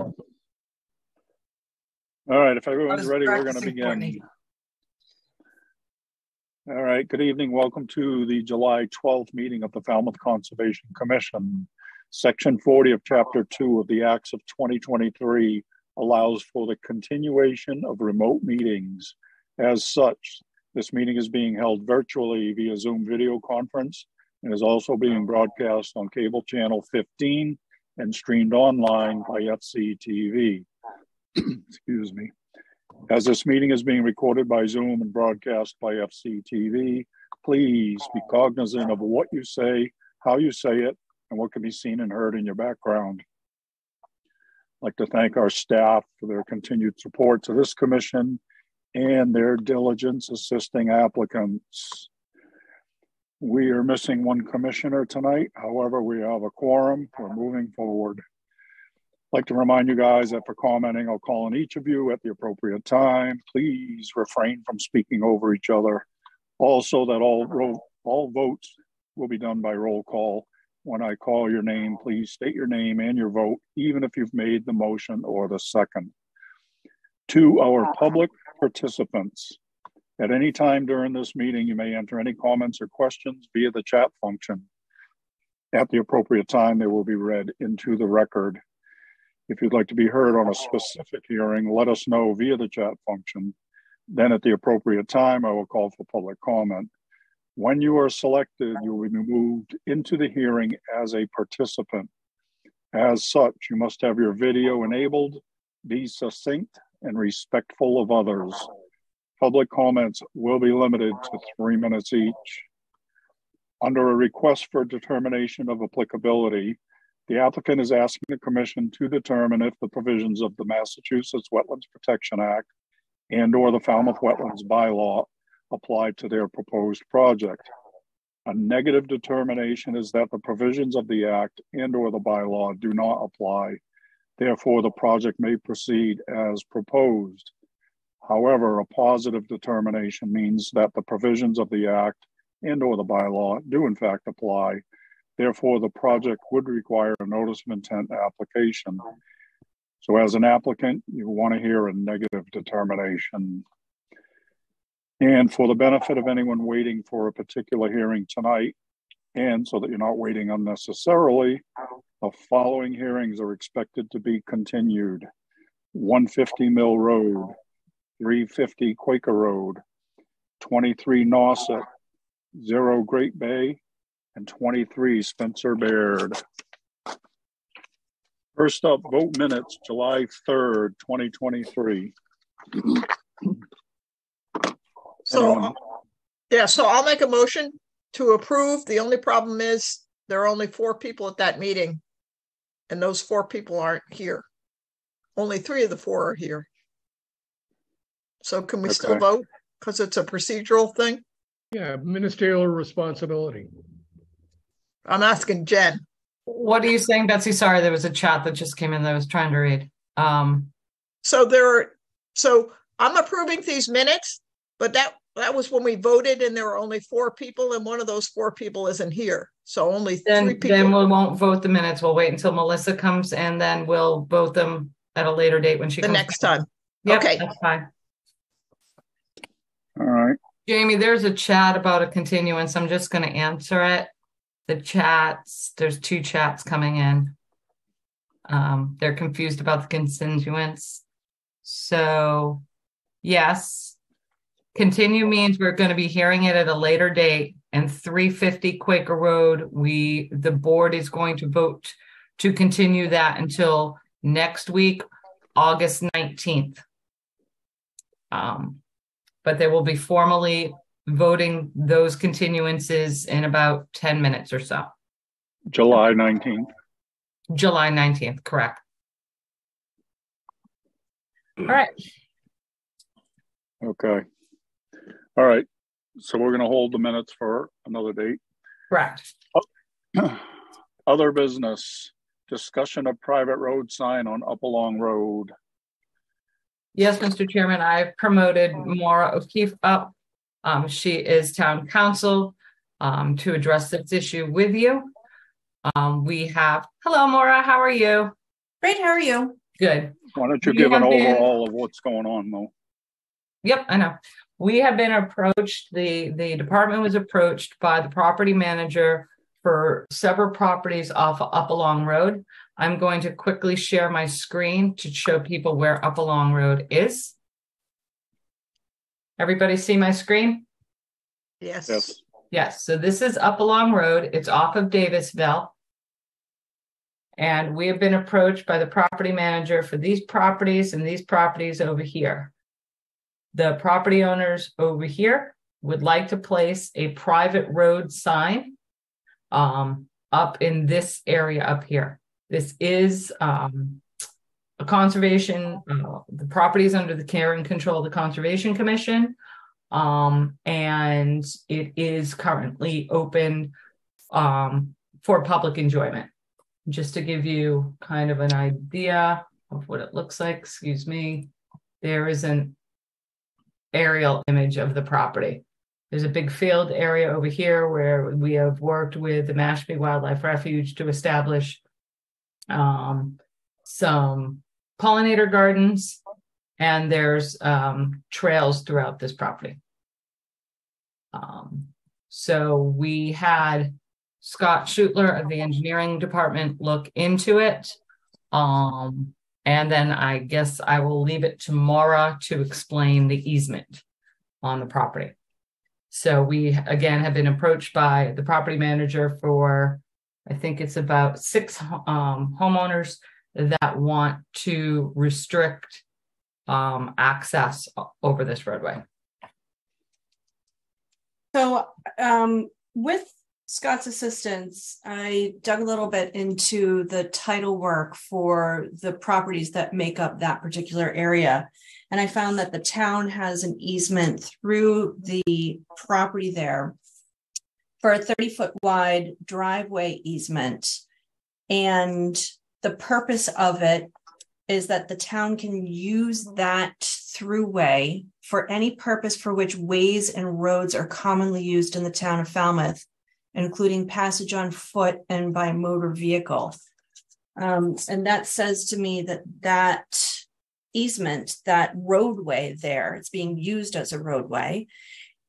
All right, if everyone's ready, we're going to begin. Courtney. All right, good evening. Welcome to the July 12th meeting of the Falmouth Conservation Commission. Section 40 of Chapter 2 of the Acts of 2023 allows for the continuation of remote meetings. As such, this meeting is being held virtually via Zoom video conference and is also being broadcast on cable channel 15 and streamed online by FCTV. Excuse me. As this meeting is being recorded by Zoom and broadcast by FCTV, please be cognizant of what you say, how you say it, and what can be seen and heard in your background. I'd like to thank our staff for their continued support to this commission and their diligence assisting applicants. We are missing one commissioner tonight. However, we have a quorum. We're moving forward. I'd like to remind you guys that for commenting, I'll call on each of you at the appropriate time. Please refrain from speaking over each other. Also, that all votes will be done by roll call. When I call your name, please state your name and your vote, even if you've made the motion or the second. To our public participants, at any time during this meeting, you may enter any comments or questions via the chat function. At the appropriate time, they will be read into the record. If you'd like to be heard on a specific hearing, let us know via the chat function. Then at the appropriate time, I will call for public comment. When you are selected, you will be moved into the hearing as a participant. As such, you must have your video enabled, be succinct and respectful of others. Public comments will be limited to 3 minutes each. Under a request for determination of applicability, the applicant is asking the commission to determine if the provisions of the Massachusetts Wetlands Protection Act and/or the Falmouth Wetlands Bylaw apply to their proposed project. A negative determination is that the provisions of the Act and/or the bylaw do not apply. Therefore, the project may proceed as proposed. However, a positive determination means that the provisions of the Act and/or the bylaw do in fact apply. Therefore, the project would require a notice of intent application. So as an applicant, you want to hear a negative determination. And for the benefit of anyone waiting for a particular hearing tonight, and so that you're not waiting unnecessarily, the following hearings are expected to be continued. 150 Mill Road, 350 Quaker Road, 23 Nauset, 0 Great Bay, and 23 Spencer Baird. First up, vote minutes, July 3rd, 2023. So I'll make a motion to approve. The only problem is there are only 4 people at that meeting, and those 4 people aren't here. Only 3 of the 4 are here. So can we still vote because it's a procedural thing? Yeah, ministerial responsibility. I'm asking Jen. What are you saying, Betsy? Sorry, there was a chat that just came in that I was trying to read. So I'm approving these minutes, but that was when we voted and there were only 4 people and one of those 4 people isn't here. So only 3 people. Then we won't vote the minutes. We'll wait until Melissa comes and then we'll vote them at a later date when she comes. The next time. Yep, okay. That's fine. All right. Jamie, there's a chat about a continuance. I'm just going to answer it. The chats, there's 2 chats coming in. They're confused about the continuance. So yes, continue means we're going to be hearing it at a later date. And 350 Quaker Road, the board is going to vote to continue that until next week, August 19th. But they will be formally voting those continuances in about 10 minutes or so. July 19th. July 19th, correct. All right. Okay. All right. So we're going to hold the minutes for another date. Correct. Other business, discussion of private road sign on Upalong Road. Yes, Mr. Chairman, I've promoted Maura O'Keefe up. She is town council to address this issue with you. We have, hello, Maura, how are you? Great, how are you? Good. Why don't you We give an have been- overall of what's going on though? Yep, I know. We have been approached, the department was approached by the property manager for several properties off Upalong Road. I'm going to quickly share my screen to show people where Upalong Road is. Everybody see my screen? Yes. Yes. Yes, so this is Upalong Road. It's off of Davisville. And we have been approached by the property manager for these properties and these properties over here. The property owners over here would like to place a private road sign up in this area up here. This is a conservation, the property is under the care and control of the Conservation Commission. And it is currently open for public enjoyment. Just to give you kind of an idea of what it looks like, excuse me, there is an aerial image of the property. There's a big field area over here where we have worked with the Mashpee Wildlife Refuge to establish some pollinator gardens, and there's trails throughout this property. So we had Scott Schutler of the engineering department look into it. And then I guess I will leave it to Maura to explain the easement on the property. So we, again, have been approached by the property manager for, I think it's about 6 homeowners that want to restrict access over this roadway. So with Scott's assistance, I dug a little bit into the title work for the properties that make up that particular area. And I found that the town has an easement through the property there for a 30-foot wide driveway easement. And the purpose of it is that the town can use that throughway for any purpose for which ways and roads are commonly used in the town of Falmouth, including passage on foot and by motor vehicle. And that says to me that that easement, that roadway there, it's being used as a roadway,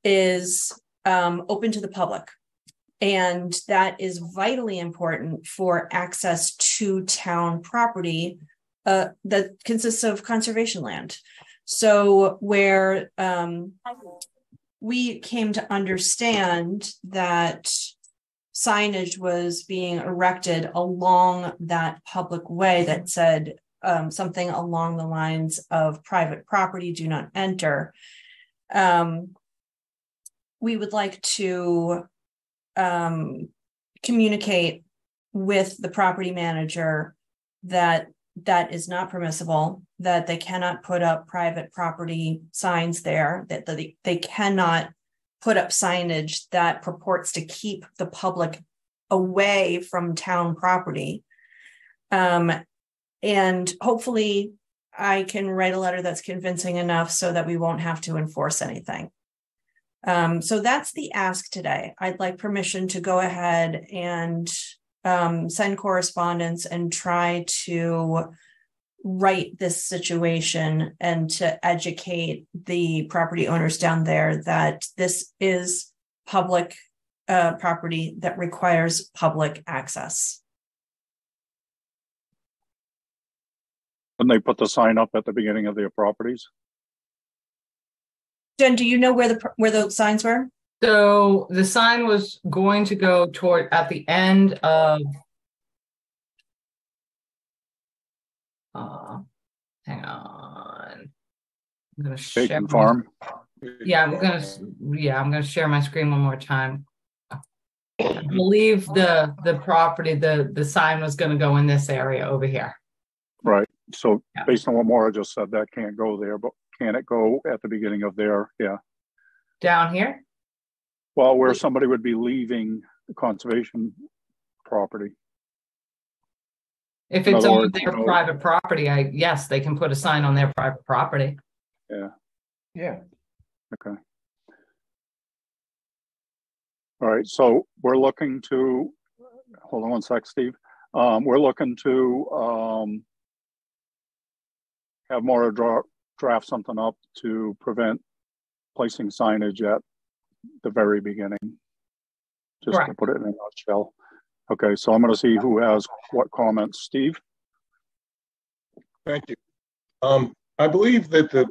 is open to the public. And that is vitally important for access to town property that consists of conservation land. So where we came to understand that signage was being erected along that public way that said something along the lines of private property, do not enter. We would like to communicate with the property manager that that is not permissible, that they cannot put up private property signs there, that they cannot put up signage that purports to keep the public away from town property. And hopefully I can write a letter that's convincing enough so that we won't have to enforce anything. So that's the ask today. I'd like permission to go ahead and send correspondence and try to right this situation and to educate the property owners down there that this is public property that requires public access. And they put the sign up at the beginning of their properties? Jen, do you know where the signs were? So the sign was going to go toward at the end of hang on. I'm gonna share Bacon Farm. I'm gonna share my screen one more time. I believe the property, the sign was gonna go in this area over here. Right. So Yeah. based on what Maura just said, that can't go there, but can it go at the beginning of their, Down here? well, where somebody would be leaving the conservation property? If In it's other on words, their private property, yes, they can put a sign on their private property. Yeah. Okay. All right, so we're looking to, hold on one sec, Steve. We're looking to have Maura draft something up to prevent placing signage at the very beginning, just to put it in a nutshell. Okay, so I'm going to see who has what comments. Steve? Thank you. I believe that the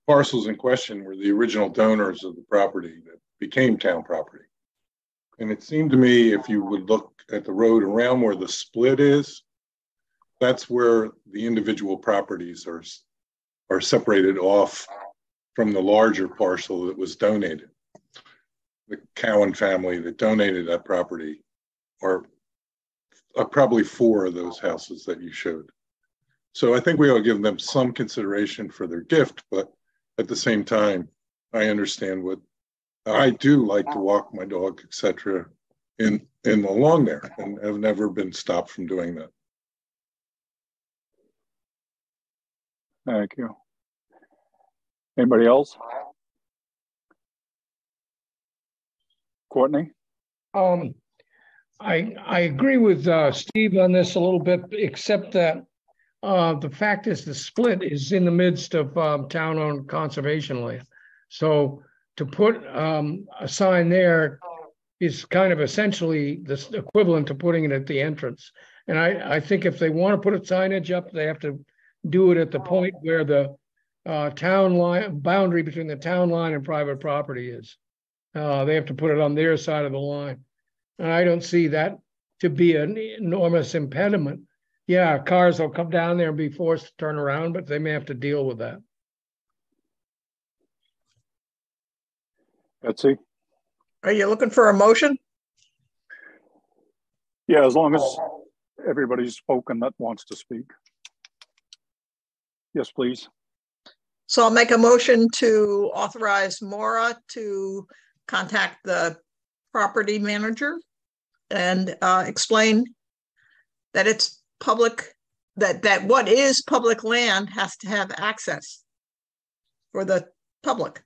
parcels in question were the original donors of the property that became town property. And it seemed to me, if you would look at the road around where the split is, that's where the individual properties are separated off from the larger parcel that was donated. The Cowan family that donated that property are probably 4 of those houses that you showed. So I think we ought to give them some consideration for their gift, but at the same time, I understand what I do like to walk my dog, etc., in along there, and have never been stopped from doing that. Thank you. Anybody else? Courtney? I agree with Steve on this a little bit, except that the fact is the split is in the midst of town-owned conservation land. So to put a sign there is kind of essentially the equivalent to putting it at the entrance. And I think if they want to put a signage up, they have to do it at the point where the town line boundary between the town line and private property is. They have to put it on their side of the line. And I don't see that to be an enormous impediment. Yeah, cars will come down there and be forced to turn around, but they may have to deal with that. Betsy? Are you looking for a motion? Yeah, as long as everybody's spoken that wants to speak. Yes, please. So I'll make a motion to authorize Maura to contact the property manager and explain that it's public, that what is public land has to have access for the public.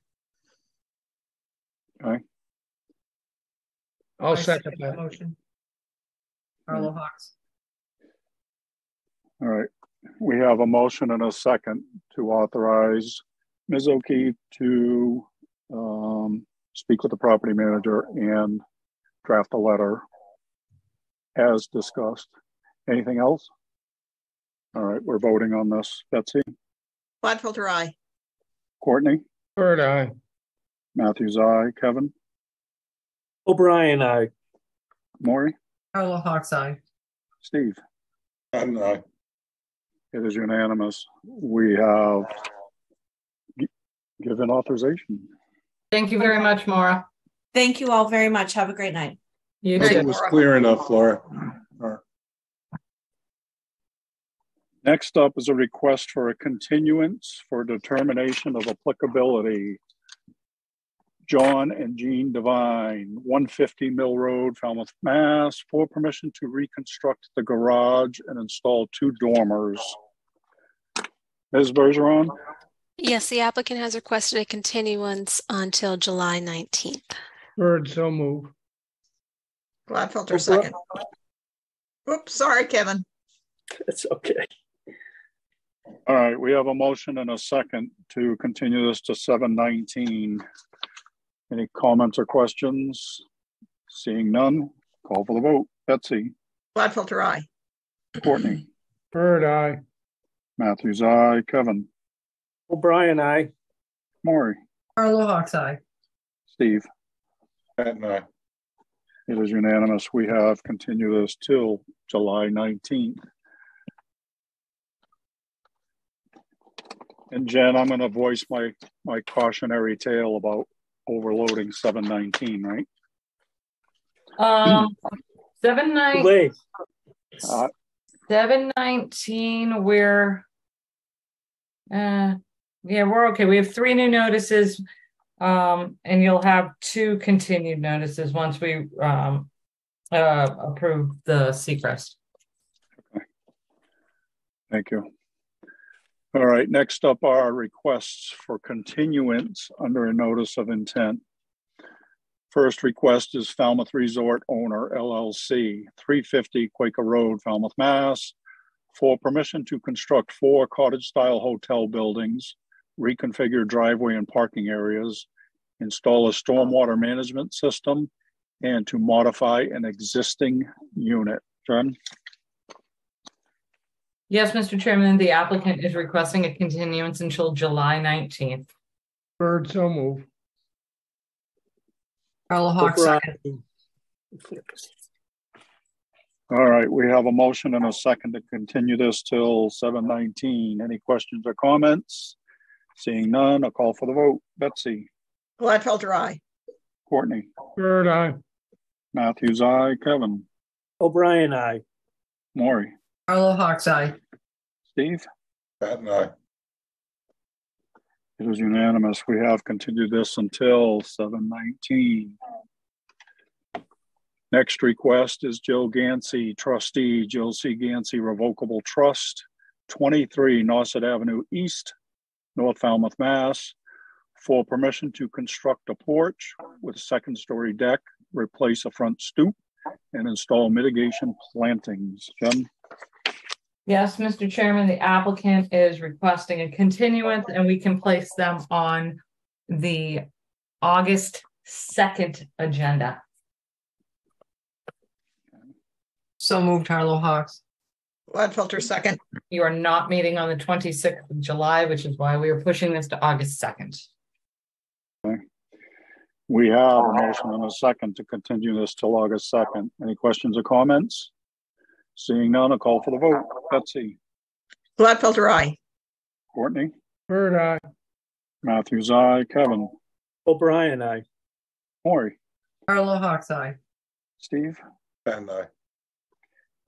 Okay. I'll second that motion. Carlo Hawks. All right. We have a motion and a second to authorize Ms. O'Keefe to speak with the property manager and draft a letter as discussed. Anything else? All right, we're voting on this. Betsy? Gladfelter, aye. Courtney? Bird eye. Matthews, aye. Kevin? O'Brien, aye. Maury? Carlo Hawks, aye. Steve? And it is unanimous. We have given authorization. Thank you very much, Maura. Thank you all very much. Have a great night. You it too. was clear enough, Laura. Next up is a request for a continuance for determination of applicability. John and Jean Devine, 150 Mill Road, Falmouth, Mass, for permission to reconstruct the garage and install 2 dormers. Ms. Bergeron? Yes, the applicant has requested a continuance until July 19th. Bird, so move. Gladfelter, second. Oops, sorry, Kevin. It's okay. All right, we have a motion and a second to continue this to 7/19. Any comments or questions? Seeing none, call for the vote. Betsy? Gladfelter, aye. Courtney? Bird eye. Matthews, aye. Kevin? O'Brien, aye. Maury? Carlo Hawks, aye. Steve? And It is unanimous. We have continued this till July 19th. And Jen, I'm going to voice my cautionary tale about overloading 719, right? 719, we're okay. We have 3 new notices, and you'll have 2 continued notices once we approve the Seacrest. Okay. Thank you. All right, next up are requests for continuance under a notice of intent. First request is Falmouth Resort Owner LLC, 350 Quaker Road, Falmouth, Mass, for permission to construct 4 cottage-style hotel buildings, reconfigure driveway and parking areas, install a stormwater management system, and to modify an existing unit. Jen? Yes, Mr. Chairman, the applicant is requesting a continuance until July 19th. Bird, so move. Carla Hawk, second. All right, we have a motion and a second to continue this till 7:19. Any questions or comments? Seeing none, I'll call for the vote. Betsy? Gladfelter, aye. Courtney? Bird, aye. Matthews, aye. Kevin? O'Brien, aye. Maury? Carla Hawk's aye. Steve? Patton, aye. It is unanimous. We have continued this until 7:19. Next request is Jill Gansey, trustee, Jill C. Gansey Revocable Trust, 23 Nauset Avenue East, North Falmouth, Mass, for permission to construct a porch with a second-story deck, replace a front stoop, and install mitigation plantings. Jen? Yes, Mr. Chairman, the applicant is requesting a continuance, and we can place them on the August 2nd agenda. So moved, Carla Hawks. Gladfelter, second. You are not meeting on the 26th of July, which is why we are pushing this to August 2nd. Okay. We have a motion and a second to continue this till August 2nd. Any questions or comments? Seeing none, I'll call for the vote. Betsy? Gladfelter, aye. Courtney? Bird, aye. Matthews, aye. Kevin? O'Brien, aye. Maury? Carla Hawk's aye. Steve? Patton, aye.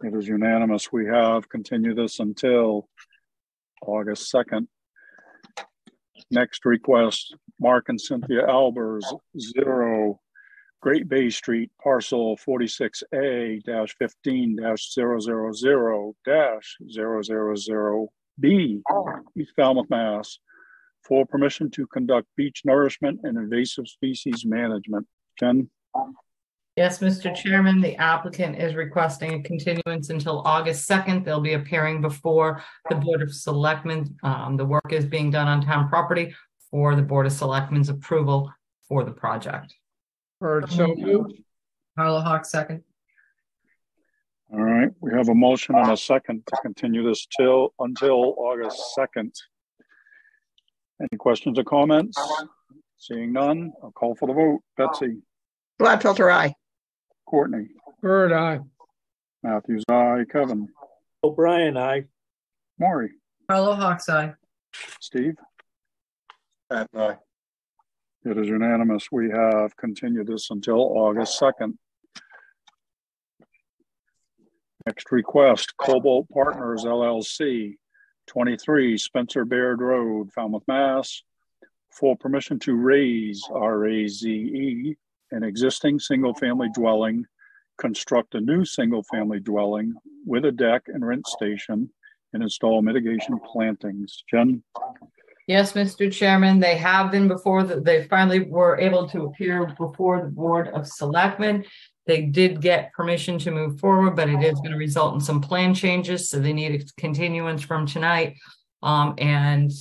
It is unanimous. We have continued this until August 2nd. Next request, Mark and Cynthia Albers, 0 Great Bay Street, parcel 46A-15-000-000B, East Falmouth, Mass, for permission to conduct beach nourishment and invasive species management. Jen? Yes, Mr. Chairman, the applicant is requesting a continuance until August 2nd. They'll be appearing before the Board of Selectmen. The work is being done on town property for the Board of Selectmen's approval for the project. Bird, so move. Carla Hawk, second. All right, we have a motion and a second to continue this until August 2nd. Any questions or comments? Seeing none, I'll call for the vote. Betsy? Gladfelter, aye. Courtney? Bird, aye. Matthews, aye. Kevin? O'Brien, aye. Maury? Carla Hawk's aye. Steve? Patton, aye. It is unanimous. We have continued this until August 2nd. Next request, Cobalt Partners LLC, 23 Spencer Baird Road, Falmouth, Mass, for permission to raise, RAZE, an existing single-family dwelling, construct a new single-family dwelling with a deck and rent station, and install mitigation plantings. Jen? Yes, Mr. Chairman, they have been before they finally were able to appear before the Board of Selectmen. They did get permission to move forward, but it is going to result in some plan changes, so they need a continuance from tonight. And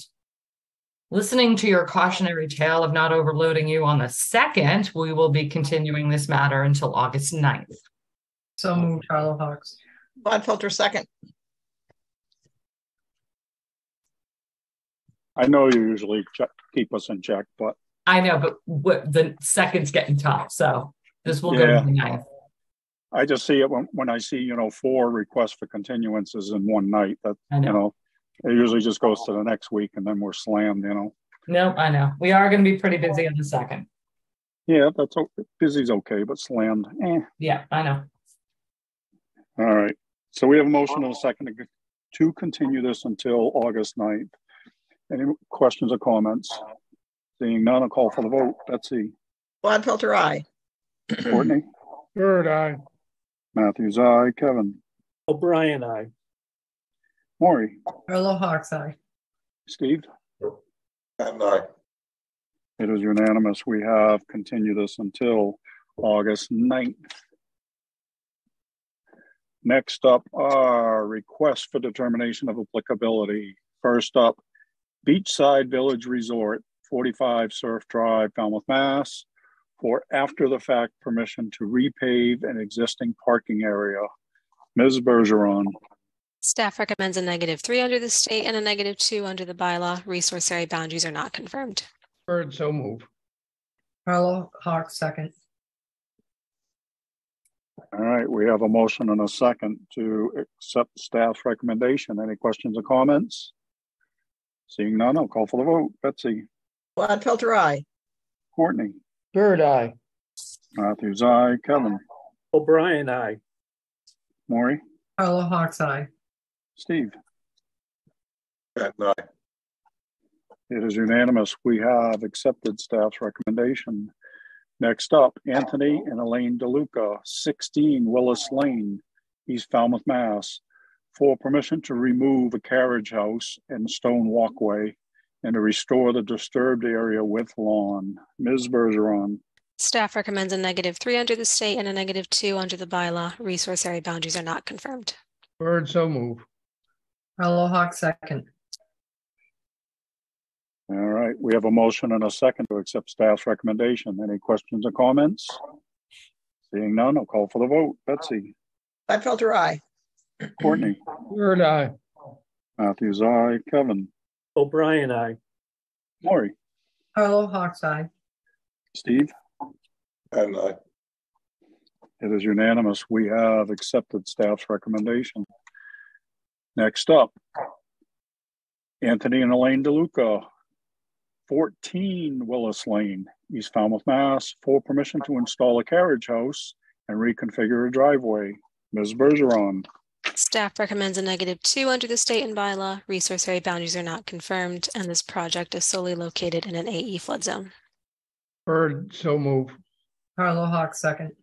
listening to your cautionary tale of not overloading you on the 2nd, we will be continuing this matter until August 9th. So moved, Carla Hawks. Gladfelter, second. I know you usually keep us in check, but I know, but the 2nd's getting tough, so this will go to the 9th. I just see it when I see, 4 requests for continuances in one night. That it usually just goes to the next week, and then we're slammed. Nope, I know. We are going to be pretty busy on the 2nd. Yeah, that's okay. Busy's okay, but slammed. Yeah, I know. All right. So we have a motion and a second to continue this until August 9th. Any questions or comments? Seeing none, I'll call for the vote. Betsy? Gladfelter, aye. Courtney? Bird, aye. Matthews, aye. Kevin? O'Brien, aye. Maury? Carla Hawk's aye. Steve? Patton, aye. It is unanimous. We have continued this until August 9th. Next up are requests for determination of applicability. First up, Beachside Village Resort, 45 Surf Drive, Falmouth, Mass, for after-the-fact permission to repave an existing parking area. Ms. Bergeron. Staff recommends a -3 under the state and a -2 under the bylaw. Resource area boundaries are not confirmed. Bird, so move. Carlo Hawk, second. All right, we have a motion and a second to accept staff's recommendation. Any questions or comments? Seeing none, I'll call for the vote. Betsy. Gladfelter, aye. Courtney. Bird, aye. Matthews, aye. Kevin. O'Brien, aye. Maury. Carlo Hawk's, aye. Steve. Patton, aye. It is unanimous. We have accepted staff's recommendation. Next up, Anthony and Elaine DeLuca, 16 Willis Lane, East Falmouth, Mass, for permission to remove a carriage house and stone walkway and to restore the disturbed area with lawn. Ms. Bergeron. Staff recommends a -3 under the state and a -2 under the bylaw. Resource area boundaries are not confirmed. Bird, so move. Carlo Hawk, second. All right, we have a motion and a second to accept staff's recommendation. Any questions or comments? Seeing none, I'll call for the vote. Betsy. Gladfelter, aye. Courtney. Bird, aye. Matthews, aye. Kevin. O'Brien, aye. Maury. Carlo Hawk's, aye. Steve. Patton, aye. It is unanimous. We have accepted staff's recommendation. Next up, Anthony and Elaine DeLuca, 14 Willis Lane, East Falmouth, Mass, for permission to install a carriage house and reconfigure a driveway. Ms. Bergeron. Staff recommends a -2 under the state and bylaw. Resource area boundaries are not confirmed, and this project is solely located in an AE flood zone. Bird, so move. Carlo Hawk, second.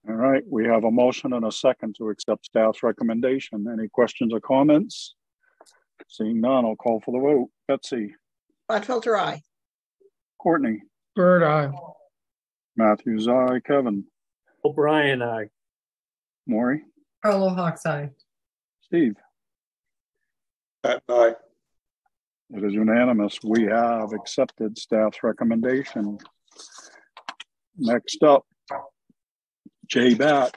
All right, we have a motion and a second to accept staff's recommendation. Any questions or comments? Seeing none, I'll call for the vote. Betsy. Gladfelter, aye. Courtney. Bird, aye. Matthews, aye. Kevin. O'Brien, aye. Maury. Carlo Hawk's, aye. Steve. Patton, aye. It is unanimous. We have accepted staff's recommendation. Next up, J. Bat,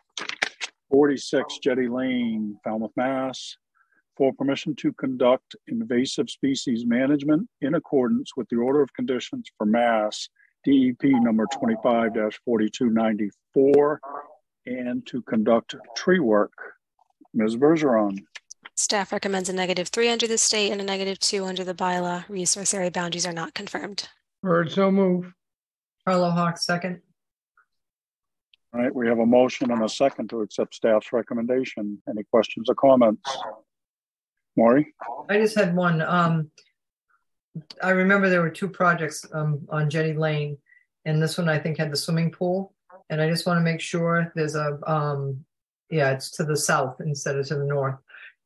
46 Jetty Lane, Falmouth, Mass, for permission to conduct invasive species management in accordance with the order of conditions for Mass DEP number 25-4294 and to conduct tree work. Ms. Bergeron. Staff recommends a -3 under the state and a -2 under the bylaw. Resource area boundaries are not confirmed. Bird, so move. Carlo Hawk, second. All right, we have a motion and a second to accept staff's recommendation. Any questions or comments? Maury? I just had one. I remember there were two projects on Jetty Lane, and this one I think had the swimming pool. And I just want to make sure there's a, it's to the south instead of to the north.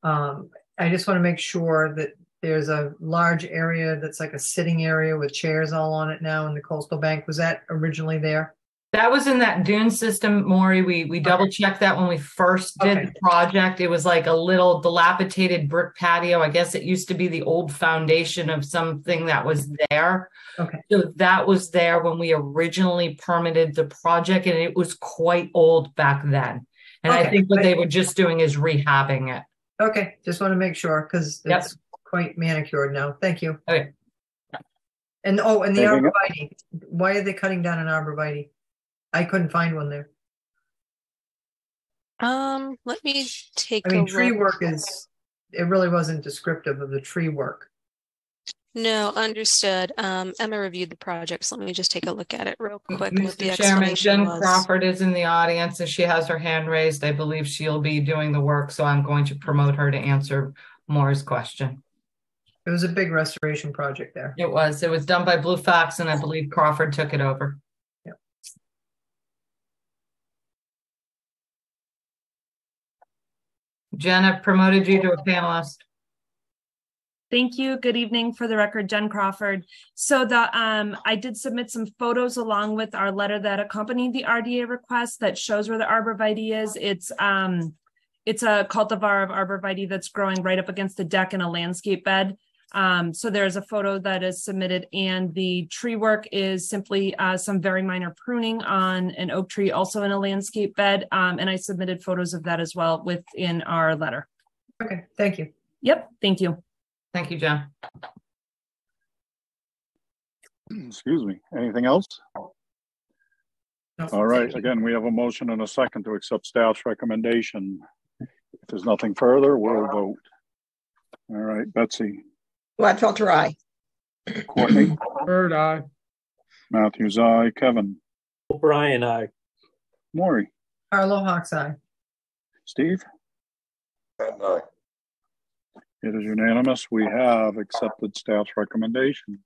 I just want to make sure that there's a large area that's like a sitting area with chairs all on it now in the coastal bank. Was that originally there? That was in that dune system, Maury. We double checked that when we first did the project. It was like a little dilapidated brick patio. I guess it used to be the old foundation of something that was there. Okay. So that was there when we originally permitted the project, and it was quite old back then. And I think what they were just doing is rehabbing it. Okay, just want to make sure because it's quite manicured now. Thank you. Okay. And the arborvitae. Why are they cutting down an arborvitae? I couldn't find one there. Let me take tree work it really wasn't descriptive of the tree work. No, understood. Emma reviewed the project, so let me just take a look at it real quick. Mr. Chairman, Jen Crawford is in the audience and she has her hand raised. I believe she'll be doing the work, so I'm going to promote her to answer Moore's question. It was a big restoration project there. It was done by Blue Fox, and I believe Crawford took it over. Jen, I've promoted you to a panelist. Thank you. Good evening. For the record, Jen Crawford. So I did submit some photos along with our letter that accompanied the RDA request that shows where the arborvitae is. It's a cultivar of arborvitae that's growing right up against the deck in a landscape bed. So there's a photo that is submitted, and the tree work is simply some very minor pruning on an oak tree, also in a landscape bed. And I submitted photos of that as well within our letter. Okay, thank you. Yep, thank you. Thank you, Jen. Excuse me. Anything else? No, All right. thank you. Again, we have a motion and a second to accept staff's recommendation. If there's nothing further, we'll vote. All right, Betsy. Gladfelter, aye. Courtney. Bird, aye. Matthews, aye. Kevin. O'Brien, aye. Maury. Harlow Hawks, aye. Steve. And aye. It is unanimous. We have accepted staff's recommendation.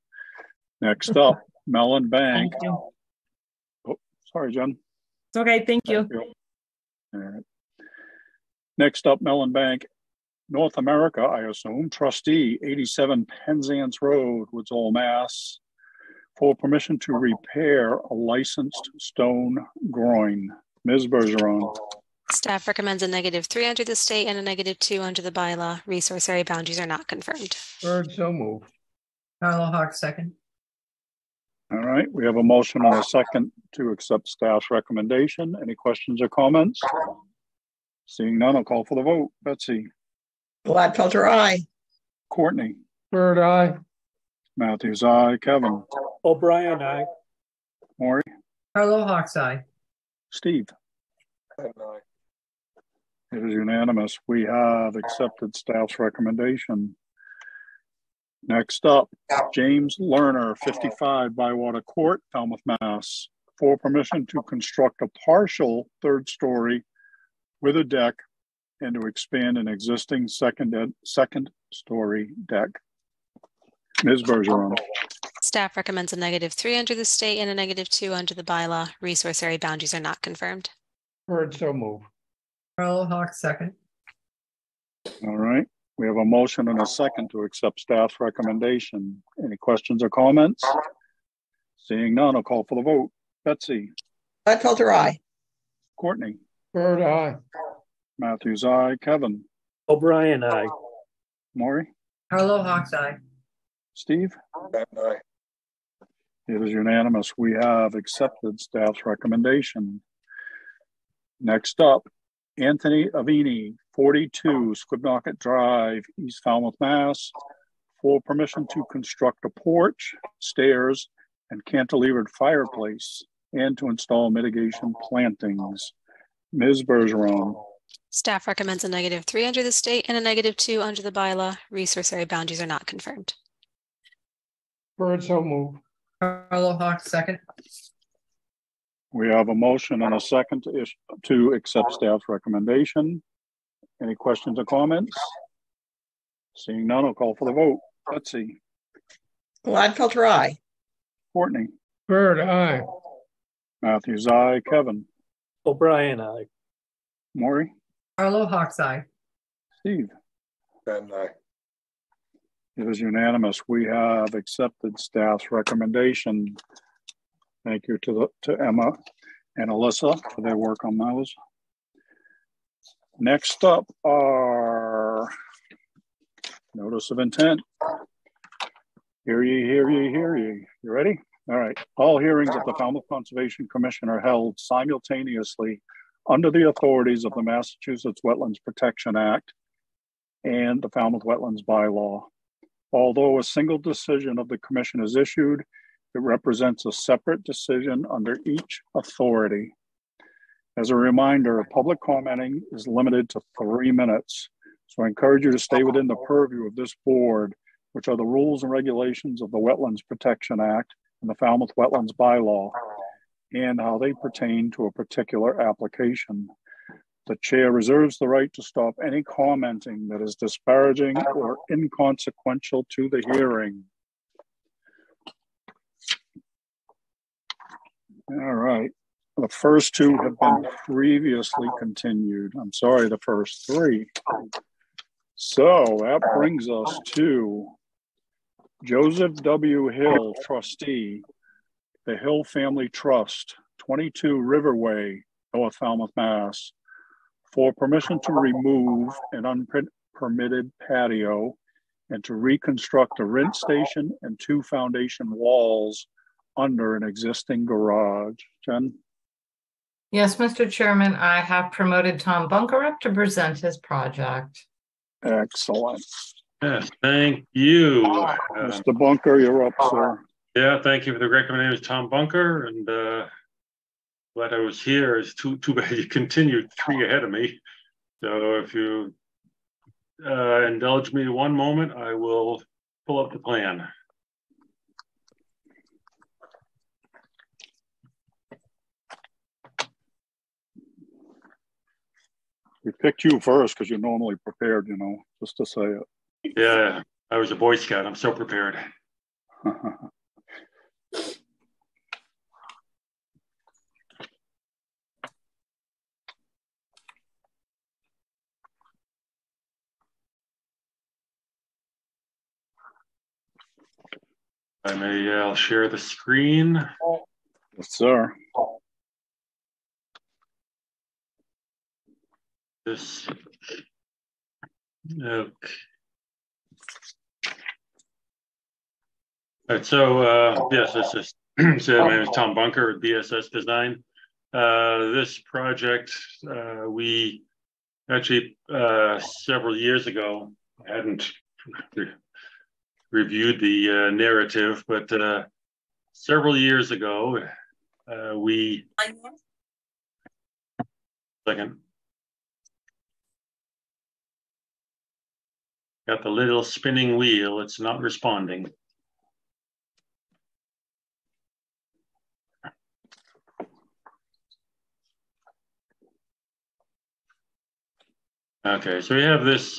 Next up, Mellon Bank. Thank you. Oh, sorry, Jen. It's okay. Thank you. All right. Next up, Mellon Bank, North America, I assume, trustee, 87 Penzance Road, Woods Hole, Mass, for permission to repair a licensed stone groin. Ms. Bergeron. Staff recommends a -3 under the state and a -2 under the bylaw. Resource area boundaries are not confirmed. Bird, so move. Harlow Hawks, second. All right, we have a motion and a second to accept staff's recommendation. Any questions or comments? Seeing none, I'll call for the vote. Betsy. Gladfelter, aye. Courtney. Bird, aye. Matthews, aye. Kevin. O'Brien, aye. Maury. Harlow Hawks, aye. Steve. And aye. It is unanimous. We have accepted staff's recommendation. Next up, James Lerner, 55 Bywater Court, Falmouth, Mass, for permission to construct a partial third story with a deck and to expand an existing second story deck. Ms. Bergeron. Staff recommends a -3 under the state and a -2 under the bylaw. Resource area boundaries are not confirmed. Bird, so move. Harlow Hawks, second. All right. We have a motion and a second to accept staff's recommendation. Any questions or comments? Seeing none, I'll call for the vote. Betsy. Gladfelter, aye. Courtney. Bird, aye. Matthews, aye. Kevin. O'Brien, aye. Maury. Harlow Hawks, aye. Steve. And aye. It is unanimous. We have accepted staff's recommendation. Next up, Anthony Avini, 42 Squibnocket Drive, East Falmouth, Mass, for permission to construct a porch, stairs, and cantilevered fireplace, and to install mitigation plantings. Ms. Bergeron. Staff recommends a -3 under the state and a -2 under the bylaw. Resource area boundaries are not confirmed. Bird, so move. Harlow Hawks, second. We have a motion and a second to accept staff's recommendation. Any questions or comments? Seeing none, I'll call for the vote. Betsy. Gladfelter, aye. Courtney. Bird, aye. Matthews, aye. Kevin. O'Brien, aye. Maury. Harlow Hawks, aye. Steve. And aye. It is unanimous. We have accepted staff's recommendation. Thank you to Emma and Alyssa for their work on those. Next up are notice of intent. Hear ye, hear ye, hear ye. You ready? All right. All hearings of the Falmouth Conservation Commission are held simultaneously under the authorities of the Massachusetts Wetlands Protection Act and the Falmouth Wetlands Bylaw. Although a single decision of the commission is issued, it represents a separate decision under each authority. As a reminder, public commenting is limited to 3 minutes. So I encourage you to stay within the purview of this board, which are the rules and regulations of the Wetlands Protection Act and the Falmouth Wetlands Bylaw, and how they pertain to a particular application. The chair reserves the right to stop any commenting that is disparaging or inconsequential to the hearing. All right. The first two have been previously continued. I'm sorry, the first three. So that brings us to Joseph W. Hill, trustee, the Hill Family Trust, 22 Riverway, North Falmouth, Mass, for permission to remove an unpermitted patio and to reconstruct a rinse station and 2 foundation walls under an existing garage. Jen? Yes, Mr. Chairman, I have promoted Tom Bunker up to present his project. Excellent. Yes, thank you. Mr. Bunker, you're up, sir. Yeah, thank you for the recommendation. My name is Tom Bunker, and glad I was here. It's too bad you continued 3 ahead of me. So if you indulge me one moment, I will pull up the plan. We picked you first because you're normally prepared, you know, just to say it. Yeah, I was a Boy Scout. I'm so prepared. I'll share the screen. Yes, sir. This. Okay. All right, so yes, this is so my name is Tom Bunker at BSS Design. This project we actually several years ago hadn't reviewed the narrative, but several years ago we got the little spinning wheel. It's not responding. Okay, so we have this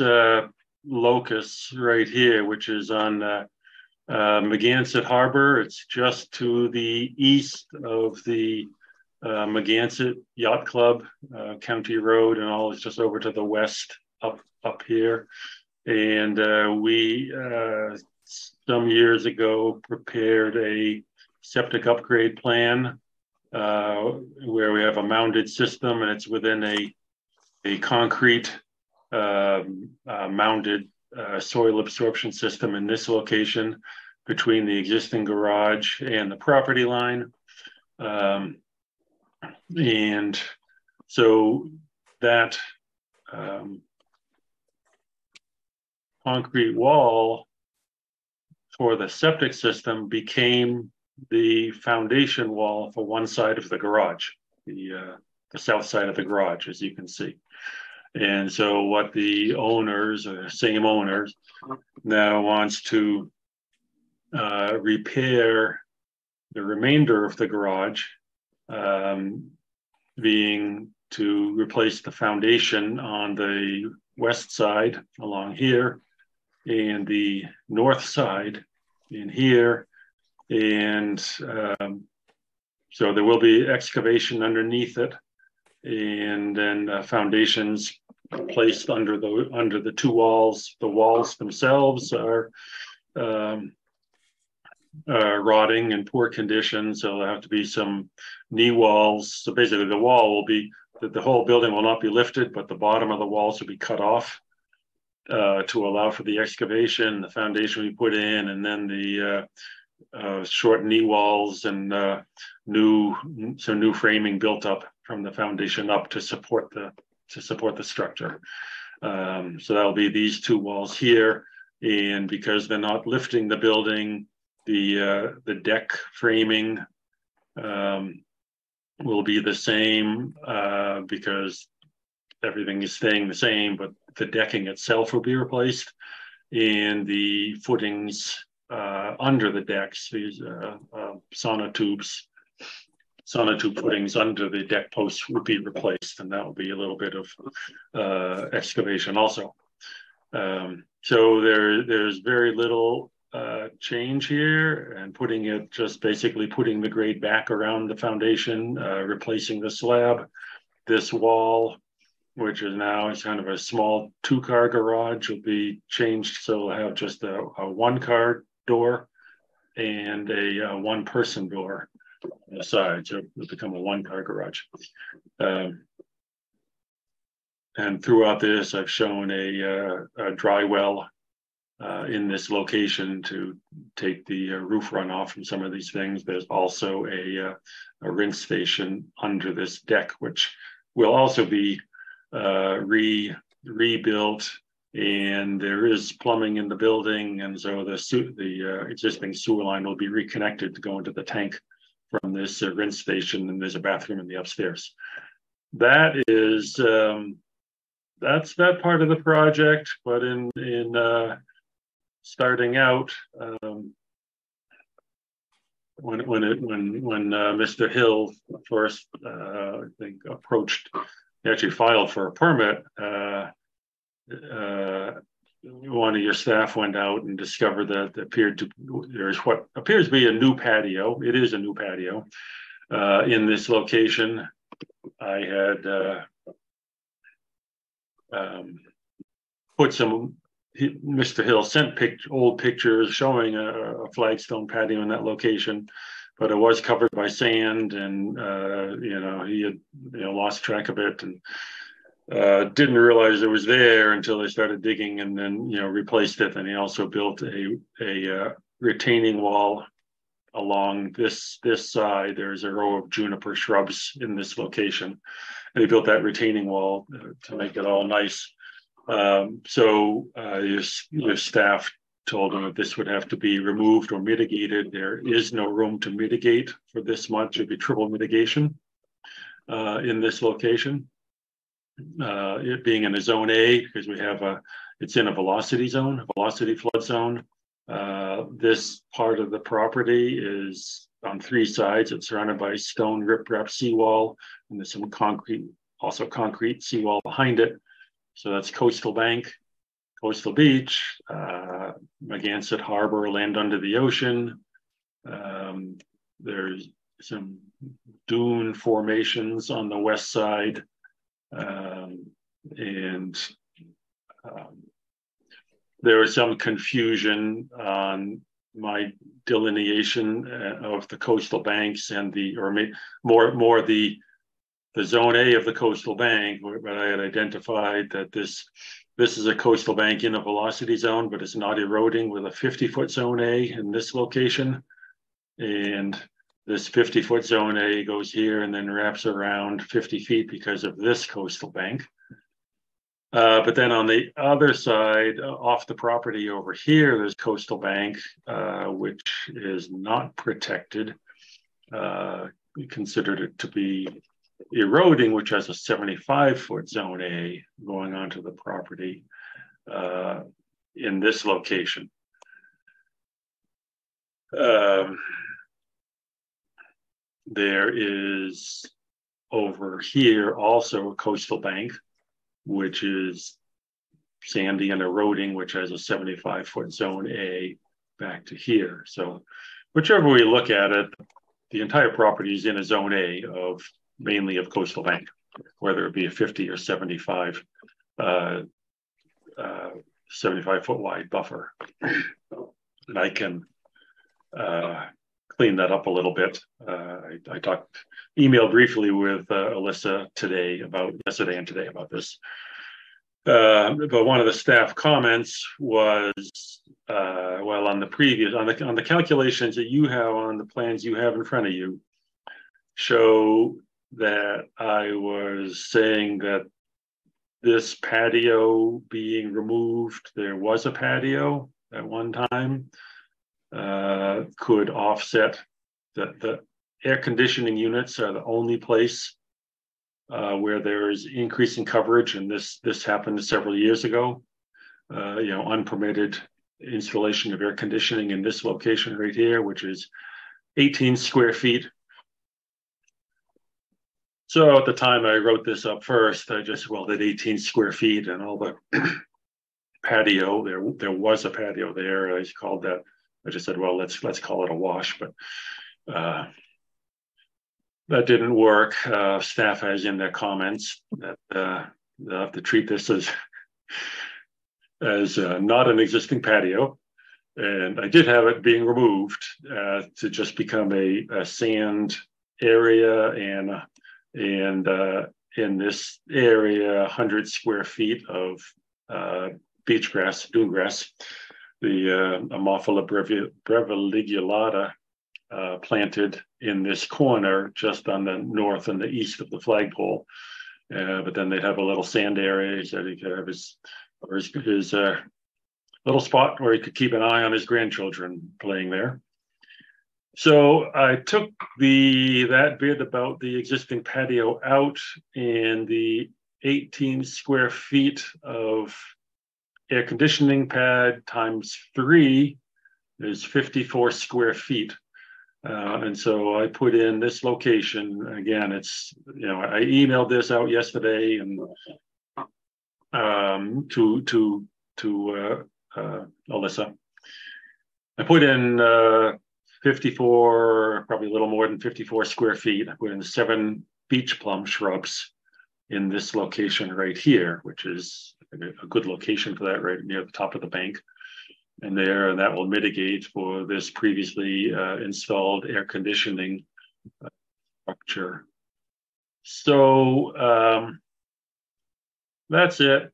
locus right here, which is on Magansett Harbor. It's just to the east of the Magansett Yacht Club, County Road, and all. It's just over to the west, up here. And we some years ago prepared a septic upgrade plan where we have a mounded system, and it's within a concrete mounded soil absorption system in this location between the existing garage and the property line. And so that concrete wall for the septic system became the foundation wall for one side of the garage, the south side of the garage, as you can see. And so what the owners, same owners, now wants to repair the remainder of the garage, being to replace the foundation on the west side along here and the north side in here. And so there will be excavation underneath it, and then foundations placed under the 2 walls. The walls themselves are rotting in poor condition, so there'll have to be some knee walls. So basically the wall will be, the whole building will not be lifted, but the bottom of the walls will be cut off to allow for the excavation, the foundation we put in, and then the short knee walls and new framing built up from the foundation up to support the structure. So that'll be these 2 walls here, and because they're not lifting the building, the deck framing will be the same because everything is staying the same, but the decking itself will be replaced, and the footings under the decks, these sonotube footings under the deck posts would be replaced, and that will be a little bit of excavation also. So there's very little change here, and basically putting the grade back around the foundation, replacing the slab. This wall which is now is kind of a small 2-car garage, will be changed. So it'll have just a 1-car door and a 1-person door on the side. So it'll become a 1-car garage. And throughout this, I've shown a dry well in this location to take the roof runoff from some of these things. There's also a rinse station under this deck, which will also be rebuilt. And there is plumbing in the building, and so the existing sewer line will be reconnected to go into the tank from this rinse station, and there's a bathroom in the upstairs. That is that's that part of the project. But in starting out, when Mr. Hill first I think approached, he actually filed for a permit. One of your staff went out and discovered that there's what appears to be a new patio. It is a new patio in this location. I had put some. Mr. Hill sent old pictures showing a flagstone patio in that location, but it was covered by sand, and he had lost track of it, and didn't realize it was there until they started digging, and then replaced it. And he also built a retaining wall along this side. There's a row of juniper shrubs in this location, and he built that retaining wall to make it all nice. So your staff told him that this would have to be removed or mitigated. There is no room to mitigate for this much. It'd be triple mitigation in this location. It being in a zone A, because it's in a velocity zone, a velocity flood zone. This part of the property is on 3 sides. It's surrounded by stone riprap seawall, and there's some concrete seawall behind it. So that's Coastal Bank, Coastal Beach, Magansett Harbor, land under the ocean. There's some dune formations on the west side. There was some confusion on my delineation of the coastal banks and the zone A of the coastal bank, but I had identified that this is a coastal bank in a velocity zone, but it's not eroding, with a 50-foot zone A in this location. And this 50-foot zone A goes here and then wraps around 50 feet because of this coastal bank. But then on the other side, off the property over here, there's coastal bank, which is not protected. We considered it to be eroding, which has a 75-foot zone A going onto the property in this location. There is over here also a coastal bank, which is sandy and eroding, which has a 75-foot zone A back to here. So whichever way you look at it, the entire property is in a zone A mainly of coastal bank, whether it be a 50 or 75 75-foot wide buffer. And I can clean that up a little bit. I emailed briefly with Alyssa yesterday and today about this. But one of the staff comments was, on the calculations that you have on the plans you have in front of you, show that I was saying that this patio being removed, there was a patio at one time, could offset the air conditioning units are the only place where there is increasing coverage, and this happened several years ago. Unpermitted installation of air conditioning in this location right here, which is 18 square feet. So at the time I wrote this up first, I just did 18 square feet and all the patio. There was a patio there. I just called that. I just said, let's call it a wash, but that didn't work. Staff has in their comments that have to treat this as not an existing patio. And I did have it being removed to just become a sand area, and in this area, 100 square feet of beach grass, dune grass, the Amorphola breviligulata planted in this corner just on the north and the east of the flagpole. But then they'd have a little sand area that he could have his little spot where he could keep an eye on his grandchildren playing there. So I took that bit about the existing patio out, and the 18 square feet of air conditioning pad times 3 is 54 square feet. And so I put in this location. Again, it's, I emailed this out yesterday and to Alyssa. I put in 54, probably a little more than 54 square feet. I put in 7 beach plum shrubs in this location right here, which is a good location for that, right near the top of the bank. And that will mitigate for this previously installed air conditioning structure. So that's it.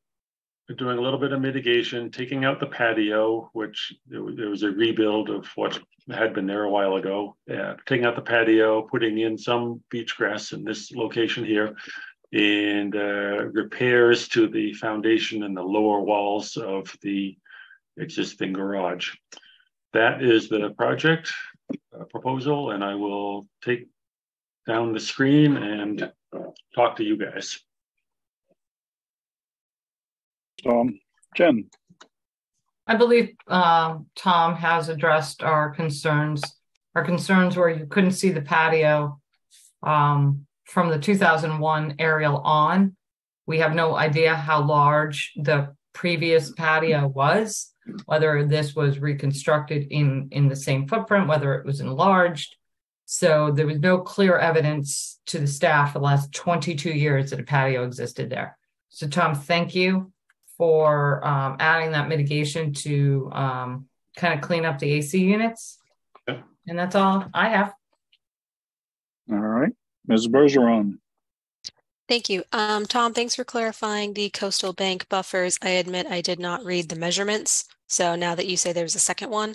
We're doing a little bit of mitigation, taking out the patio, which there was a rebuild of what had been there a while ago. Taking out the patio, putting in some beach grass in this location here, and repairs to the foundation and the lower walls of the existing garage. That is the project proposal, and I will take down the screen and talk to you guys. Jen. I believe Tom has addressed our concerns. Our concerns were you couldn't see the patio from the 2001 aerial on. We have no idea how large the previous patio was, whether this was reconstructed in the same footprint, whether it was enlarged. So there was no clear evidence to the staff for the last 22 years that a patio existed there. So Tom, thank you for adding that mitigation to kind of clean up the AC units. Okay. And that's all I have. All right, Ms. Bergeron. Thank you. Tom, thanks for clarifying the coastal bank buffers. I admit I did not read the measurements. So now that you say there's a second one,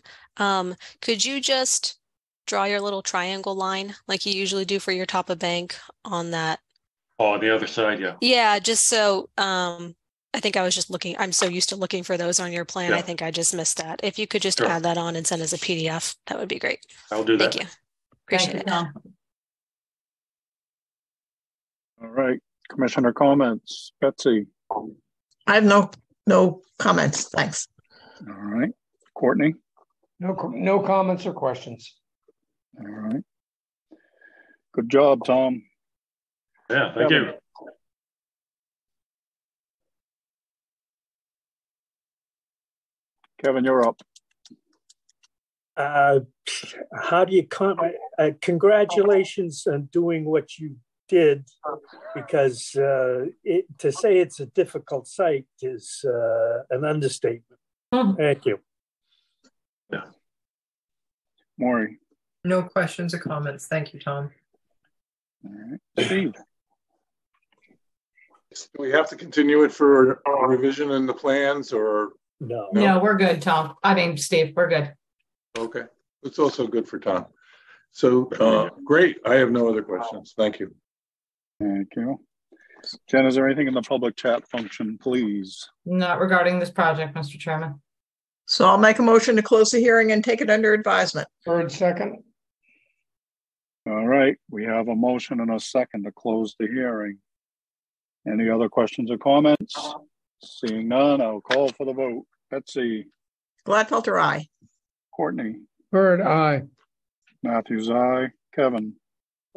could you just draw your little triangle line like you usually do for your top of bank on that? Oh, on the other side, yeah. Yeah, just so I think I was just looking, I'm so used to looking for those on your plan. Yeah. I think I just missed that. If you could just add that on and send us a PDF, that would be great. I'll do that. Thank you. Appreciate it. Tom. All right, Commissioner comments. Betsy. I have no comments. Thanks. All right, Courtney. No comments or questions. All right. Good job, Tom. Yeah, thank you. Kevin, you're up. How do you comment? Congratulations on doing what you did, because to say it's a difficult site is an understatement. Thank you. Yeah. Maury. No questions or comments. Thank you, Tom. All right, Steve. Do we have to continue it for a revision in the plans, or? No, we're good, Tom. I mean, Steve, we're good. Okay. It's also good for Tom. So great. I have no other questions. Thank you. Thank you. Jen, is there anything in the public chat function, please? Not regarding this project, Mr. Chairman. So I'll make a motion to close the hearing and take it under advisement. Third, second. All right, we have a motion and a second to close the hearing. Any other questions or comments? Seeing none, I'll call for the vote. Betsy. Gladfelter, aye. Courtney. Bird, aye. Matthews, aye. Kevin.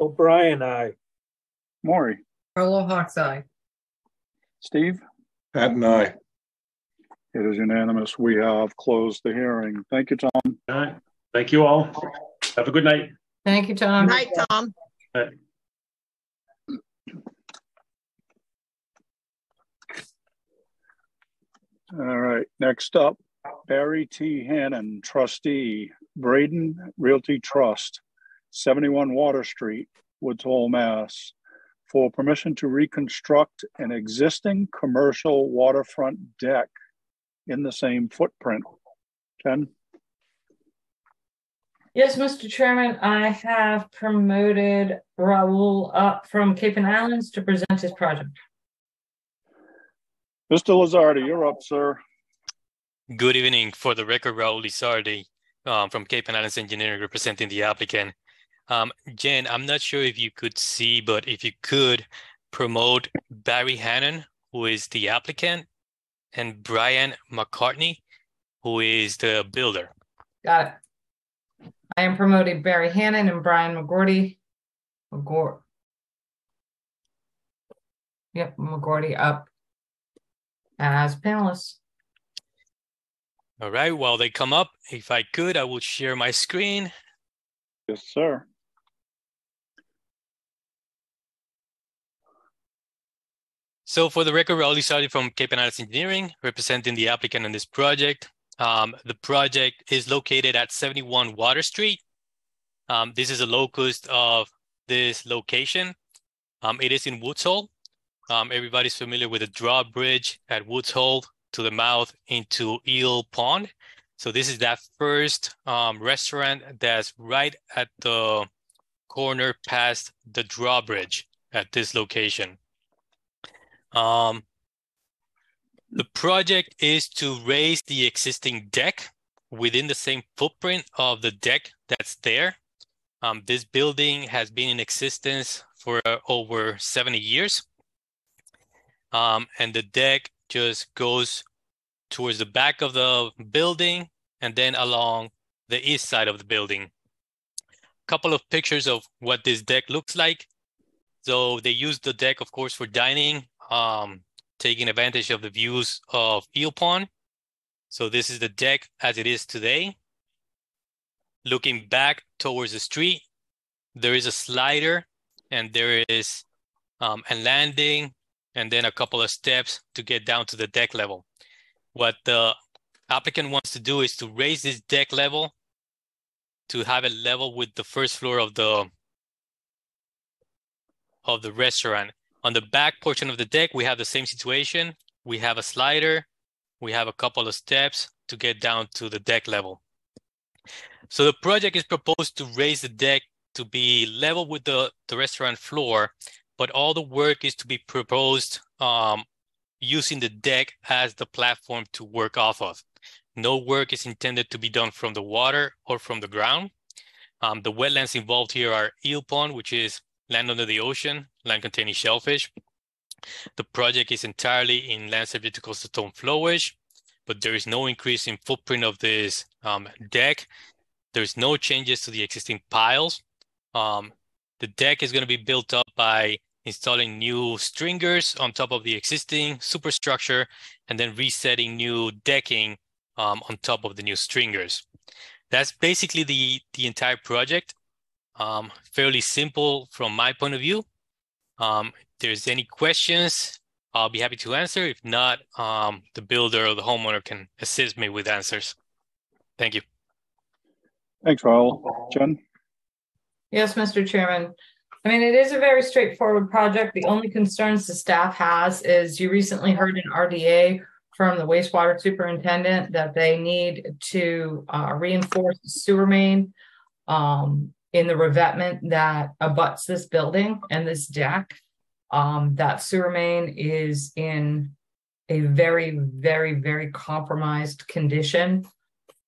O'Brien, aye. Maury. Carlo Hawks, aye. Steve. Pat and I. It is unanimous. We have closed the hearing. Thank you, Tom. All right. Thank you all. Have a good night. Thank you, Tom. Good night, Tom. Bye. All right, next up, Barry T. Hannon, trustee, Braden Realty Trust, 71 Water Street, Woods Hole, Mass, for permission to reconstruct an existing commercial waterfront deck in the same footprint. Jen? Yes, Mr. Chairman, I have promoted Raul up from Cape and Islands to present his project. Mr. Lizardi, you're up, sir. Good evening. For the record, Raul Lizardi from Cape and Islands Engineering representing the applicant. Jen, I'm not sure if you could see, but if you could promote Barry Hannon, who is the applicant, and Brian McCartney, who is the builder. Got it. I am promoting Barry Hannon and Brian McGordy. McGordy up as panelists. All right, while they come up, if I could, I would share my screen. Yes, sir. So for the record, Raul Lizardi from Cape and Islands Engineering, representing the applicant on this project. The project is located at 71 Water Street. This is a locus of this location. It is in Woods Hole. Everybody's familiar with the drawbridge at Woods Hole to the mouth into Eel Pond. So this is that first restaurant that's right at the corner past the drawbridge at this location. The project is to raise the existing deck within the same footprint of the deck that's there. This building has been in existence for over 70 years. And the deck just goes towards the back of the building and then along the east side of the building. A couple of pictures of what this deck looks like. So they use the deck, of course, for dining, taking advantage of the views of Eel Pond. So this is the deck as it is today. Looking back towards the street, there is a slider and there is a landing and then a couple of steps to get down to the deck level. What the applicant wants to do is to raise this deck level to have it level with the first floor of the restaurant. On the back portion of the deck, we have the same situation. We have a slider. We have a couple of steps to get down to the deck level. So the project is proposed to raise the deck to be level with the restaurant floor, but all the work is to be proposed using the deck as the platform to work off of. No work is intended to be done from the water or from the ground. The wetlands involved here are Eel Pond, which is land under the ocean, land containing shellfish. The project is entirely in land subject to coastal stone flowage, but there is no increase in footprint of this deck. There's no changes to the existing piles. The deck is going to be built up by installing new stringers on top of the existing superstructure and then resetting new decking on top of the new stringers. That's basically the entire project. Fairly simple from my point of view. If there's any questions, I'll be happy to answer. If not, the builder or the homeowner can assist me with answers. Thank you. Thanks, Raul. Jen? Yes, Mr. Chairman. I mean, it is a very straightforward project. The only concerns the staff has is you recently heard an RDA from the wastewater superintendent that they need to reinforce the sewer main in the revetment that abuts this building and this deck. That sewer main is in a very, very, very compromised condition.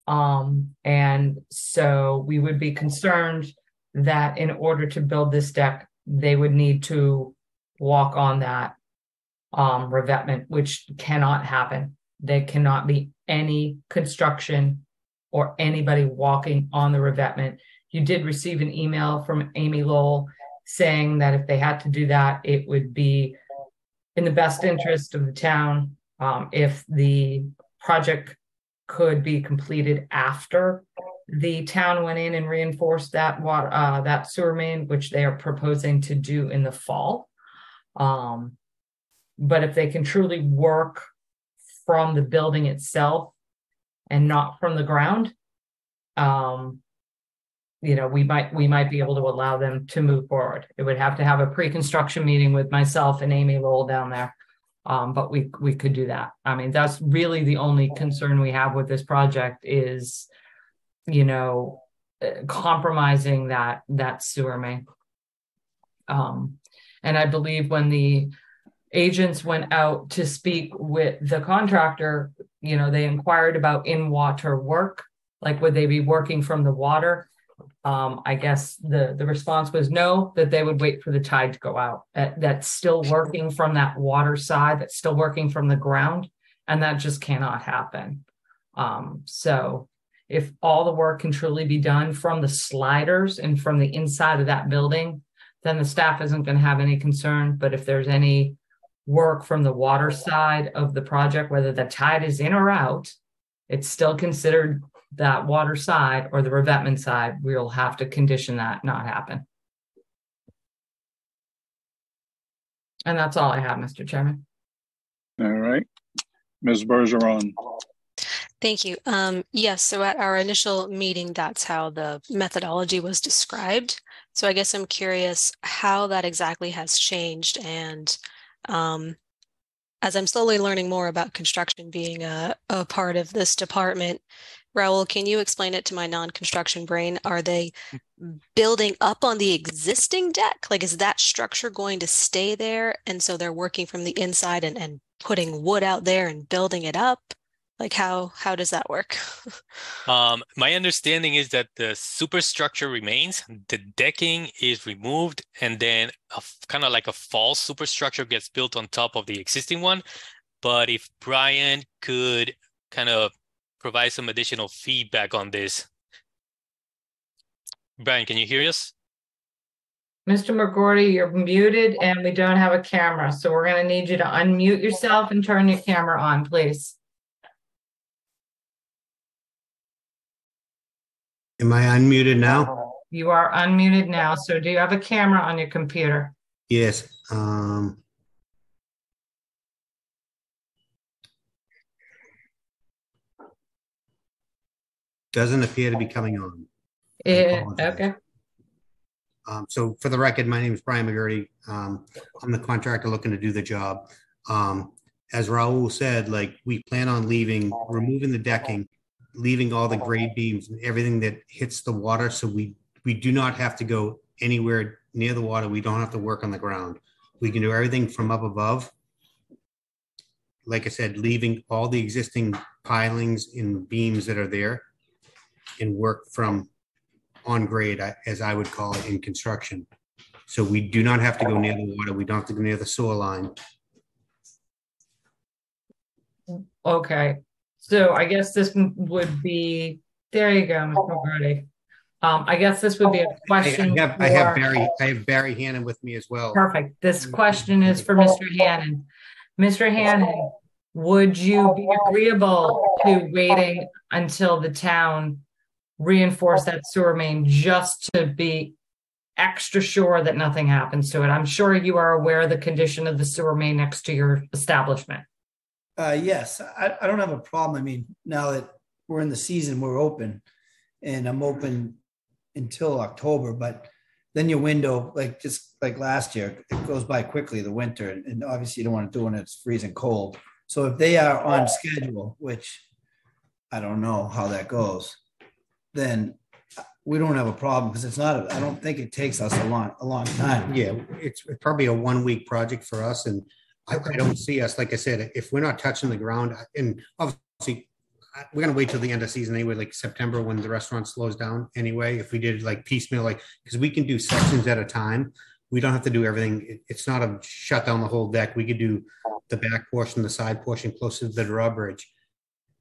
And so we would be concerned that in order to build this deck, they would need to walk on that revetment, which cannot happen. There cannot be any construction or anybody walking on the revetment. You did receive an email from Amy Lowell saying that if they had to do that, it would be in the best interest of the town if the project could be completed after the town went in and reinforced that water, that sewer main, which they are proposing to do in the fall. But if they can truly work from the building itself and not from the ground, you know, we might be able to allow them to move forward. It would have to have a pre-construction meeting with myself and Amy Lowell down there. But we could do that. I mean, that's really the only concern we have with this project is, you know, compromising that sewer main. And I believe when the agents went out to speak with the contractor, you know, they inquired about in-water work, like would they be working from the water? I guess the response was no, that they would wait for the tide to go out. That's still working from that water side, that's still working from the ground, and that just cannot happen. So if all the work can truly be done from the sliders and from the inside of that building, then the staff isn't going to have any concern. But if there's any work from the water side of the project, whether the tide is in or out, it's still considered that water side or the revetment side. We'll have to condition that not happen. And that's all I have, Mr. Chairman. All right. Ms. Bergeron. Thank you. Yes, so at our initial meeting, that's how the methodology was described. So I guess I'm curious how that exactly has changed. And as I'm slowly learning more about construction being a part of this department, Raul, can you explain it to my non-construction brain? Are they building up on the existing deck? Like, is that structure going to stay there? And so they're working from the inside and putting wood out there and building it up? Like, how does that work? My understanding is that the superstructure remains, the decking is removed, and then kind of like a false superstructure gets built on top of the existing one. But if Brian could kind of provide some additional feedback on this. Brian, can you hear us? Mr. McGordy, you're muted and we don't have a camera. So we're going to need you to unmute yourself and turn your camera on, please. Am I unmuted now? You are unmuted now. So do you have a camera on your computer? Yes. Doesn't appear to be coming on. Okay. So for the record, my name is Brian McGurdy. I'm the contractor looking to do the job. As Raul said, like, we plan on removing the decking, leaving all the grade beams and everything that hits the water. So we do not have to go anywhere near the water. We don't have to work on the ground. We can do everything from up above. Like I said, leaving all the existing pilings and beams that are there and work from on grade, as I would call it, in construction. So we do not have to go near the water. We don't have to go near the sewer line. Okay. So I guess this would be, there you go, Mr. McGrady. I guess this would be a question. I have Barry Hannon with me as well. Perfect. This question is for Mr. Hannon. Mr. Hannon, would you be agreeable to waiting until the town reinforce that sewer main just to be extra sure that nothing happens to it? I'm sure you are aware of the condition of the sewer main next to your establishment. Yes, I don't have a problem. I mean, now that we're in the season, we're open, and I'm open until October, but then your window, like just like last year, it goes by quickly, the winter, and obviously you don't want to do it when it's freezing cold. So if they are on schedule, which I don't know how that goes, then we don't have a problem, because it's not, I don't think it takes us a long time. Yeah, it's probably a 1 week project for us. And I don't see us, like I said, if we're not touching the ground, and obviously we're going to wait till the end of season anyway, like September, when the restaurant slows down anyway, if we did like piecemeal, like, because we can do sections at a time. We don't have to do everything. It's not a shut down the whole deck. We could do the back portion, the side portion closer to the drawbridge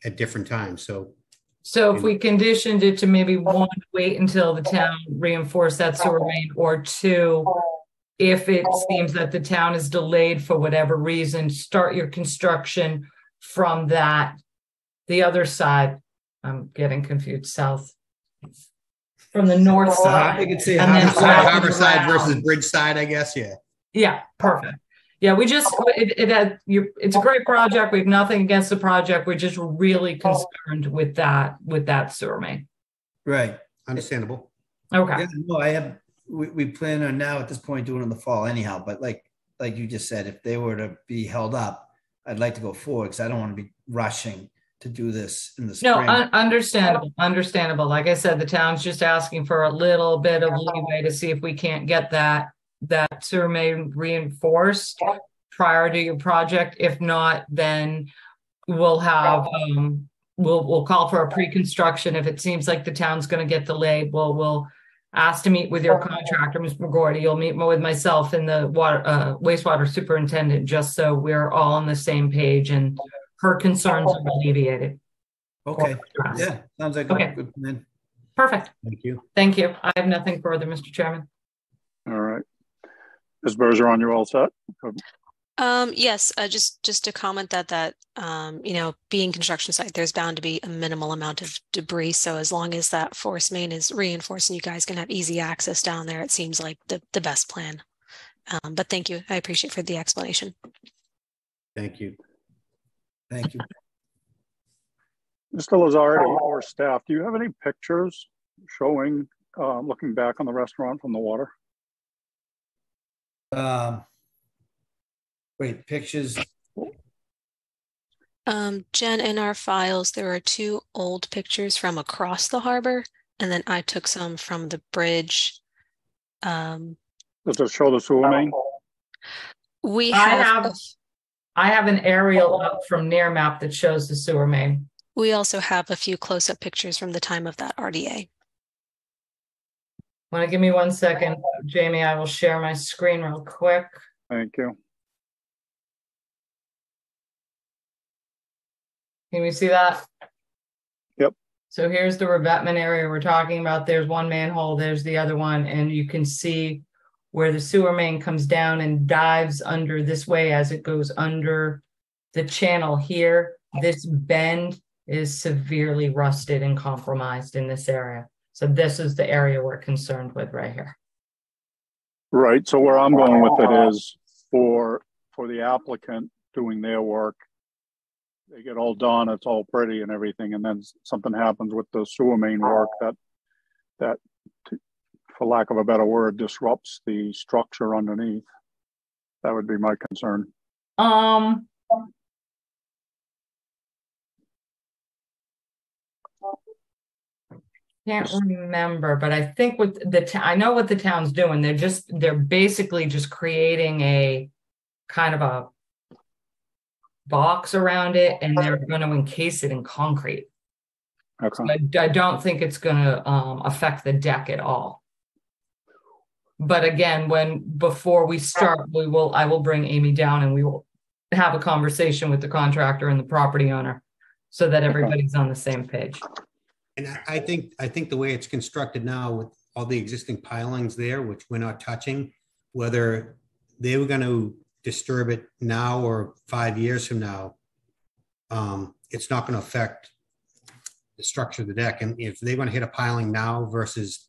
at different times. So if we conditioned it to maybe one, wait until the town reinforce that sewer main, or two, if it seems that the town is delayed for whatever reason, start your construction from the other side. I'm getting confused, south. From the north side. I could say harbor side versus bridge side, I guess. Yeah. Yeah, perfect. Yeah, we just, it's a great project. We have nothing against the project. We're just really concerned with that sewer main. Right. Understandable. Okay. Yeah, no, we plan on now at this point doing it in the fall anyhow, but like you just said, if they were to be held up, I'd like to go forward because I don't want to be rushing to do this in the spring. No, understandable. Like I said, the town's just asking for a little bit of leeway to see if we can't get that sewer main reinforced prior to your project. If not, then we'll have we'll call for a pre-construction. If it seems like the town's going to get delayed, we'll ask to meet with your contractor, Mr. McGordy. You'll meet with myself and the wastewater superintendent, just so we're all on the same page and her concerns are alleviated. Okay. Yeah, sounds like a good plan. Perfect. Thank you. Thank you. I have nothing further, Mr. Chairman. All right. Ms. Bergeron, you're all set? Yes, just to comment that being construction site, there's bound to be a minimal amount of debris. So as long as that force main is reinforced and you guys can have easy access down there, it seems like the best plan. But thank you. I appreciate for the explanation. Thank you. Thank you. Mr. Lazardi or staff, do you have any pictures showing looking back on the restaurant from the water? Wait, pictures. Jen, in our files, there are 2 old pictures from across the harbor, and then I took some from the bridge. Does it show the sewer main? I have an aerial up from near map that shows the sewer main. We also have a few close-up pictures from the time of that RDA. Want to give me 1 second, Jamie? I will share my screen real quick. Thank you. Can we see that? Yep. So here's the revetment area we're talking about. There's one manhole, there's the other one, and you can see where the sewer main comes down and dives under this way as it goes under the channel here. This bend is severely rusted and compromised in this area. So this is the area we're concerned with right here. Right. So where I'm going with it is for the applicant doing their work, they get all done, it's all pretty and everything, and then something happens with the sewer main work that for lack of a better word, disrupts the structure underneath. That would be my concern. Can't remember, but I think with I know what the town's doing. They're basically just creating a kind of a box around it, and they're going to encase it in concrete. Okay. So I don't think it's going to affect the deck at all. But again, before we start, I will bring Amy down and we will have a conversation with the contractor and the property owner so that everybody's on the same page. And I think the way it's constructed now with all the existing pilings there, which we're not touching, whether they were going to disturb it now or 5 years from now, it's not going to affect the structure of the deck. And if they want to hit a piling now versus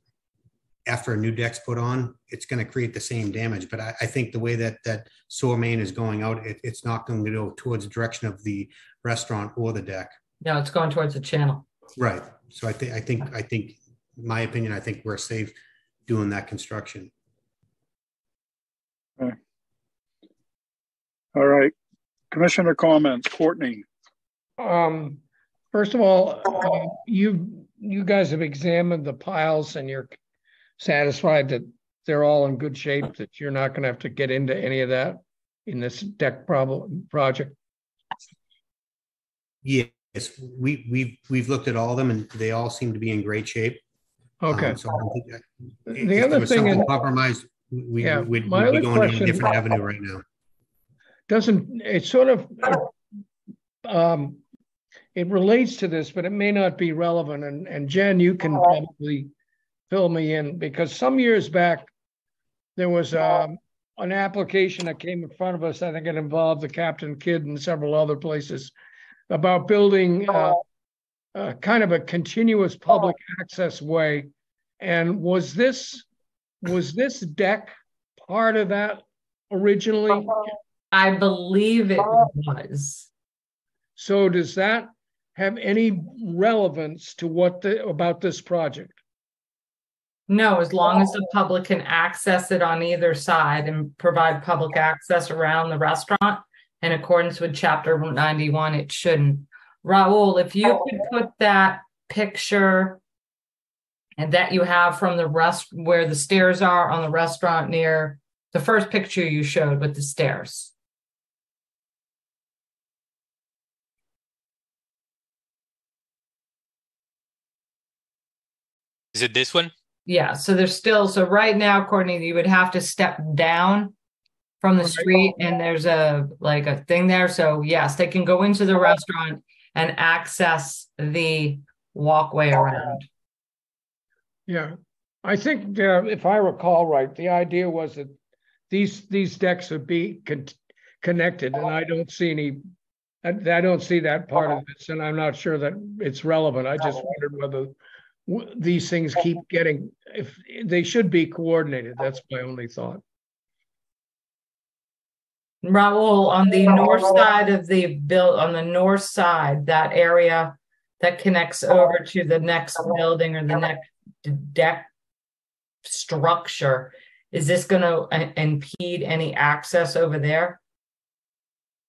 after a new deck's put on, it's going to create the same damage. But I think the way that sewer main is going out, it's not going to go towards the direction of the restaurant or the deck. No, it's going towards the channel. Right. So I think, in my opinion, I think we're safe doing that construction. Okay. All right. Commissioner comments, Courtney. First of all, you guys have examined the piles and you're satisfied that they're all in good shape, that you're not going to have to get into any of that in this deck project? Yes, we've looked at all of them and they all seem to be in great shape. Okay. So I think the other thing is compromised, we'd be going in a different avenue right now. It sort of it relates to this, but it may not be relevant. And Jen, you can probably fill me in, because some years back there was an application that came in front of us. I think it involved the Captain Kidd and several other places about building kind of a continuous public access way. And was this deck part of that originally? I believe it was. So does that have any relevance to what about this project? No, as long as the public can access it on either side and provide public access around the restaurant in accordance with Chapter 91, it shouldn't. Raul, if you could put that picture and that you have from the where the stairs are on the restaurant near the first picture you showed with the stairs. Is it this one? Yeah, so there's still, so right now, Courtney, you would have to step down from the street and there's a thing there. So yes, they can go into the restaurant and access the walkway around. Yeah, I think if I recall right, the idea was that these decks would be connected, and I don't see that part of this, and I'm not sure that it's relevant. I just wondered whether these things keep getting, if they should be coordinated. That's my only thought. Raul, on the north side of the on the north side, that area that connects over to the next building or the next deck structure, is this going to impede any access over there?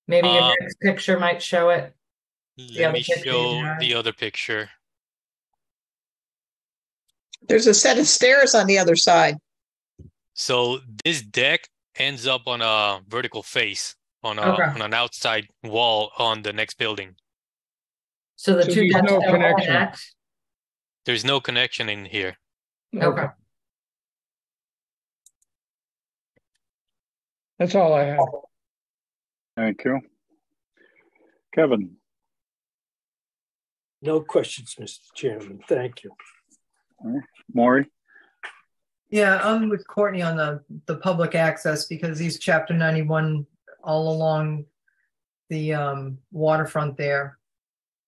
Maybe your next picture might show it. Let me show the other picture. There's a set of stairs on the other side. So this deck ends up on a vertical face on an outside wall on the next building. So the two decks don't connect? There's no connection in here. Okay. That's all I have. Thank you. Kevin. No questions, Mr. Chairman. Thank you. All right. Maury? Yeah, I'm with Courtney on the public access, because these Chapter 91 all along the waterfront there,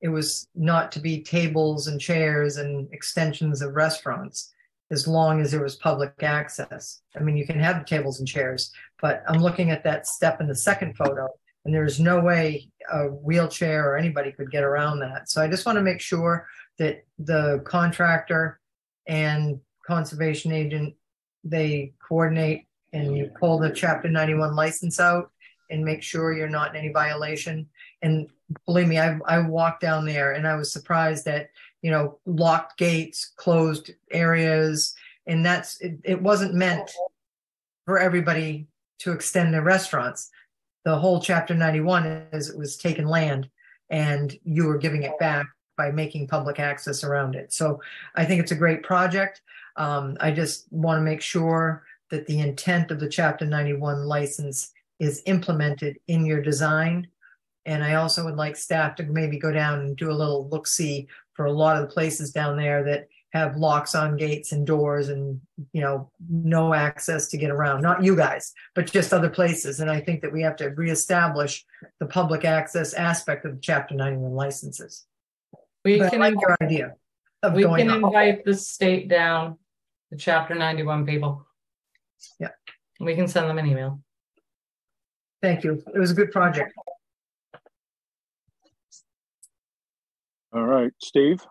it was not to be tables and chairs and extensions of restaurants, as long as there was public access. I mean, you can have tables and chairs, but I'm looking at that step in the second photo, and there's no way a wheelchair or anybody could get around that. So I just want to make sure that the contractor and conservation agent, they coordinate and you pull the Chapter 91 license out and make sure you're not in any violation. And believe me, I walked down there and I was surprised that, locked gates, closed areas, and it wasn't meant for everybody to extend their restaurants. The whole Chapter 91 it was taking land and you were giving it back by making public access around it. So I think it's a great project. I just want to make sure that the intent of the Chapter 91 license is implemented in your design. And I also would like staff to maybe go down and do a little look-see for a lot of the places down there that have locks on gates and doors and, no access to get around. Not you guys, but just other places. And I think that we have to reestablish the public access aspect of the Chapter 91 licenses. We but can I like your idea. We can invite the state down, the Chapter 91 people. Yeah. We can send them an email. Thank you. It was a good project. All right, Steve?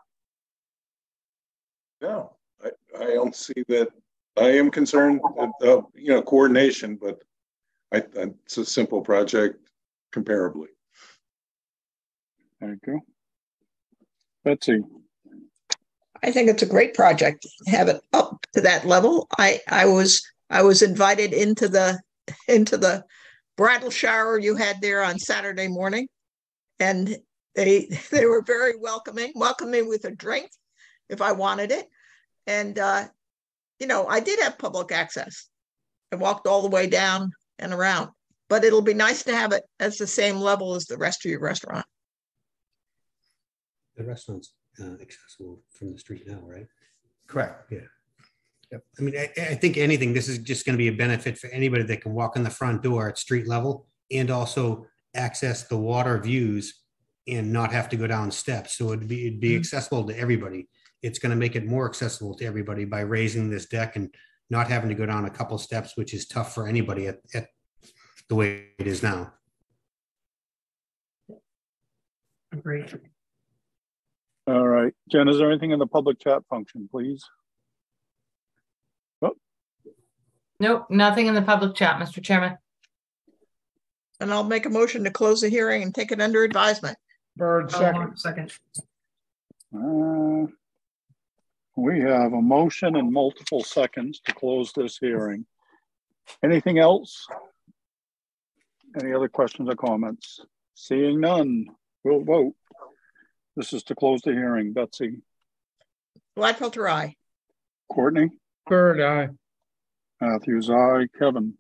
No, I don't see that. I am concerned, coordination, but it's a simple project comparably. Thank you. Betsy? I think it's a great project. Have it up to that level. I was invited into the bridal shower you had there on Saturday morning, and they were very welcoming with a drink if I wanted it. And I did have public access. I walked all the way down and around, but it'll be nice to have it as the same level as the rest of your restaurant. The restaurant's accessible from the street now, right? Correct. Yeah. Yep. I mean, I think this is just going to be a benefit for anybody that can walk in the front door at street level and also access the water views and not have to go down steps. So it'd be accessible to everybody. It's going to make it more accessible to everybody by raising this deck and not having to go down a couple steps, which is tough for anybody at the way it is now. Great. All right. Jen, is there anything in the public chat function, please? Oh. Nope, nothing in the public chat, Mr. Chairman. And I'll make a motion to close the hearing and take it under advisement. Bird, second. Second. We have a motion and multiple seconds to close this hearing. Anything else? Any other questions or comments? Seeing none, we'll vote. This is to close the hearing. Betsy. Gladfelter, aye. Courtney. Bird, aye. Matthews, aye. Kevin.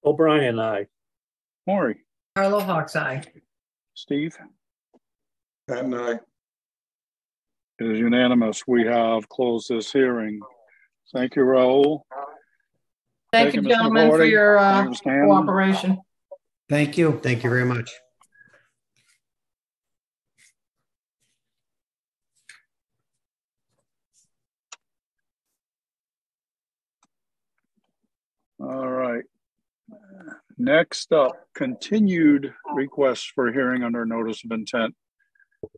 O'Brien, aye. Maury. Arlo Hawks, aye. Steve. Pat and I. It is unanimous. We have closed this hearing. Thank you, Raul. Thank you, Mr. gentlemen, for Gordy. your Thank you, Stan. cooperation. Thank you. Thank you very much. All right. Next up, continued requests for hearing under notice of intent.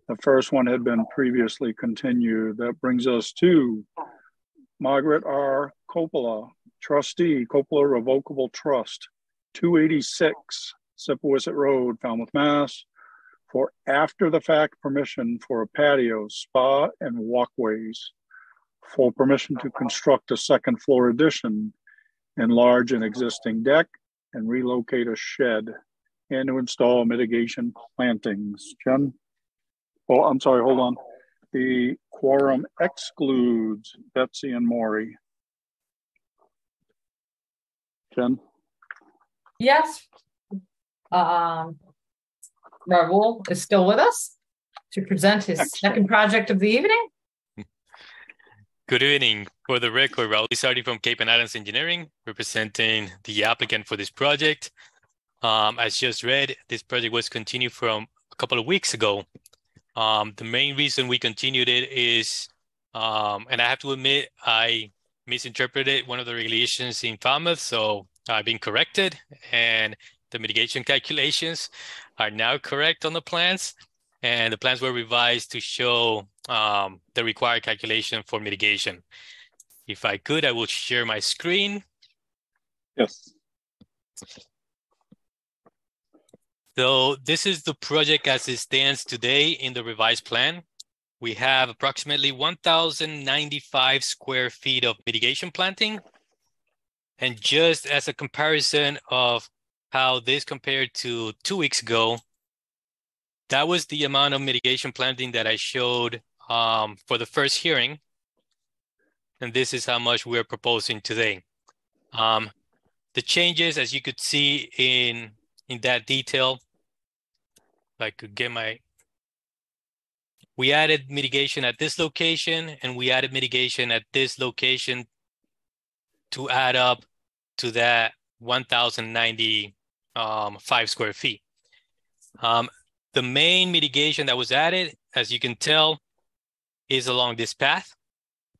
The first one had been previously continued. That brings us to Margaret R. Coppola, trustee, Coppola Revocable Trust, 286 Sippowisset Road, Falmouth, Mass, for after-the-fact permission for a patio, spa, and walkways, for permission to construct a second floor addition, enlarge an existing deck, and relocate a shed, and to install mitigation plantings. Jen? Oh, I'm sorry, hold on. The quorum excludes Betsy and Maury. Jen? Yes. Raul is still with us to present his second project of the evening. Good evening. For the record, Raul Lizardi from Cape and Islands Engineering, representing the applicant for this project. As just read, this project was continued from a couple of weeks ago. The main reason we continued it is, and I have to admit, I misinterpreted one of the regulations in Falmouth, so I've been corrected, and the mitigation calculations are now correct on the plans, and the plans were revised to show the required calculation for mitigation. If I could, I will share my screen. Yes. So this is the project as it stands today in the revised plan. We have approximately 1,095 square feet of mitigation planting. And just as a comparison of how this compared to 2 weeks ago, that was the amount of mitigation planting that I showed for the first hearing. And this is how much we're proposing today. The changes, as you could see in that detail, if I could get we added mitigation at this location, and we added mitigation at this location to add up to that 1,095 square feet. The main mitigation that was added, as you can tell, is along this path.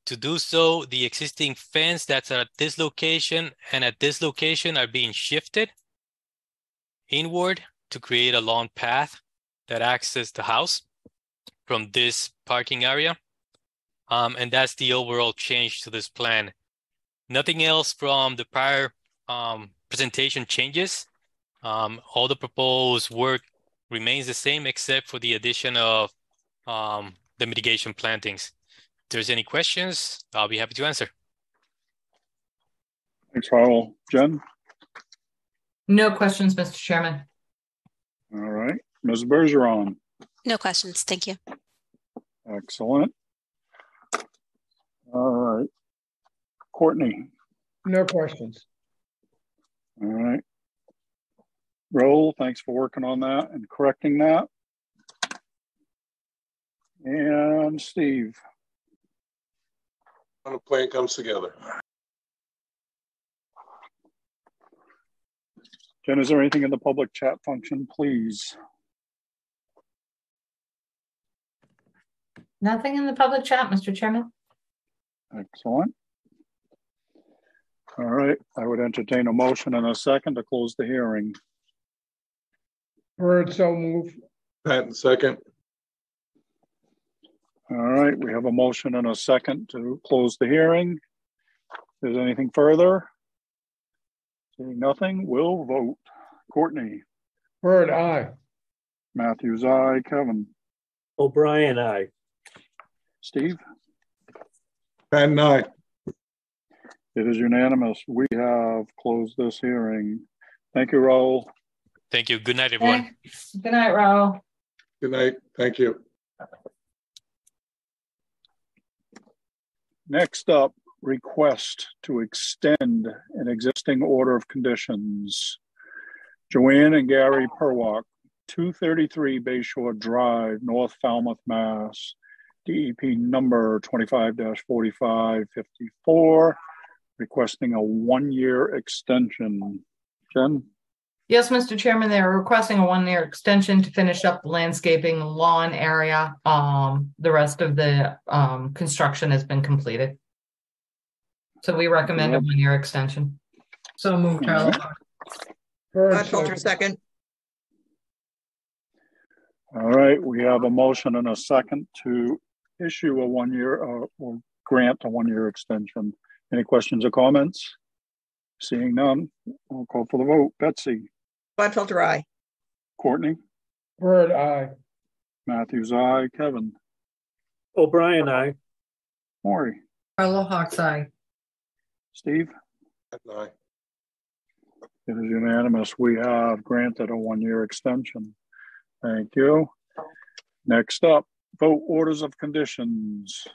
To do so, the existing fence that's at this location and at this location are being shifted inward to create a long path that accesses the house from this parking area. And that's the overall change to this plan. Nothing else from the prior presentation changes. All the proposed work remains the same except for the addition of the mitigation plantings. If there's any questions, I'll be happy to answer. Thanks, Raul. Jen? No questions, Mr. Chairman. All right. Ms. Bergeron? No questions. Thank you. Excellent. All right. Courtney? No questions. All right. Raul, thanks for working on that and correcting that. And Steve? When a plan comes together. Jen, is there anything in the public chat function, please? Nothing in the public chat, Mr. Chairman. Excellent. All right, I would entertain a motion and a second to close the hearing. Bird, so move. Patton, second. All right, we have a motion and a second to close the hearing. Is there anything further? Seeing nothing, we'll vote. Courtney. Bird, aye. Matthews, aye. Kevin. O'Brien, aye. Steve. Patton, aye. It is unanimous. We have closed this hearing. Thank you, Raul. Thank you. Good night, everyone. Thanks. Good night, Raul. Good night. Thank you. Next up, request to extend an existing order of conditions. Joanne and Gary Perwak, 233 Bayshore Drive, North Falmouth, Mass. DEP number 25-4554, requesting a 1-year extension. Jen? Yes, Mr. Chairman, they are requesting a 1-year extension to finish up the landscaping lawn area. The rest of the construction has been completed. So we recommend a 1-year extension. So moved, Carla. Bird, Filter second. All right, we have a motion and a second to issue a 1-year or grant a 1-year extension. Any questions or comments? Seeing none, I'll call for the vote. Betsy. Filter aye. Courtney. Bird, aye. Matthews, aye. Kevin. O'Brien, aye. Maury. Carla Hawks, aye. Steve. Patton, aye. It is unanimous. We have granted a 1-year extension. Thank you. Next up, vote orders of conditions.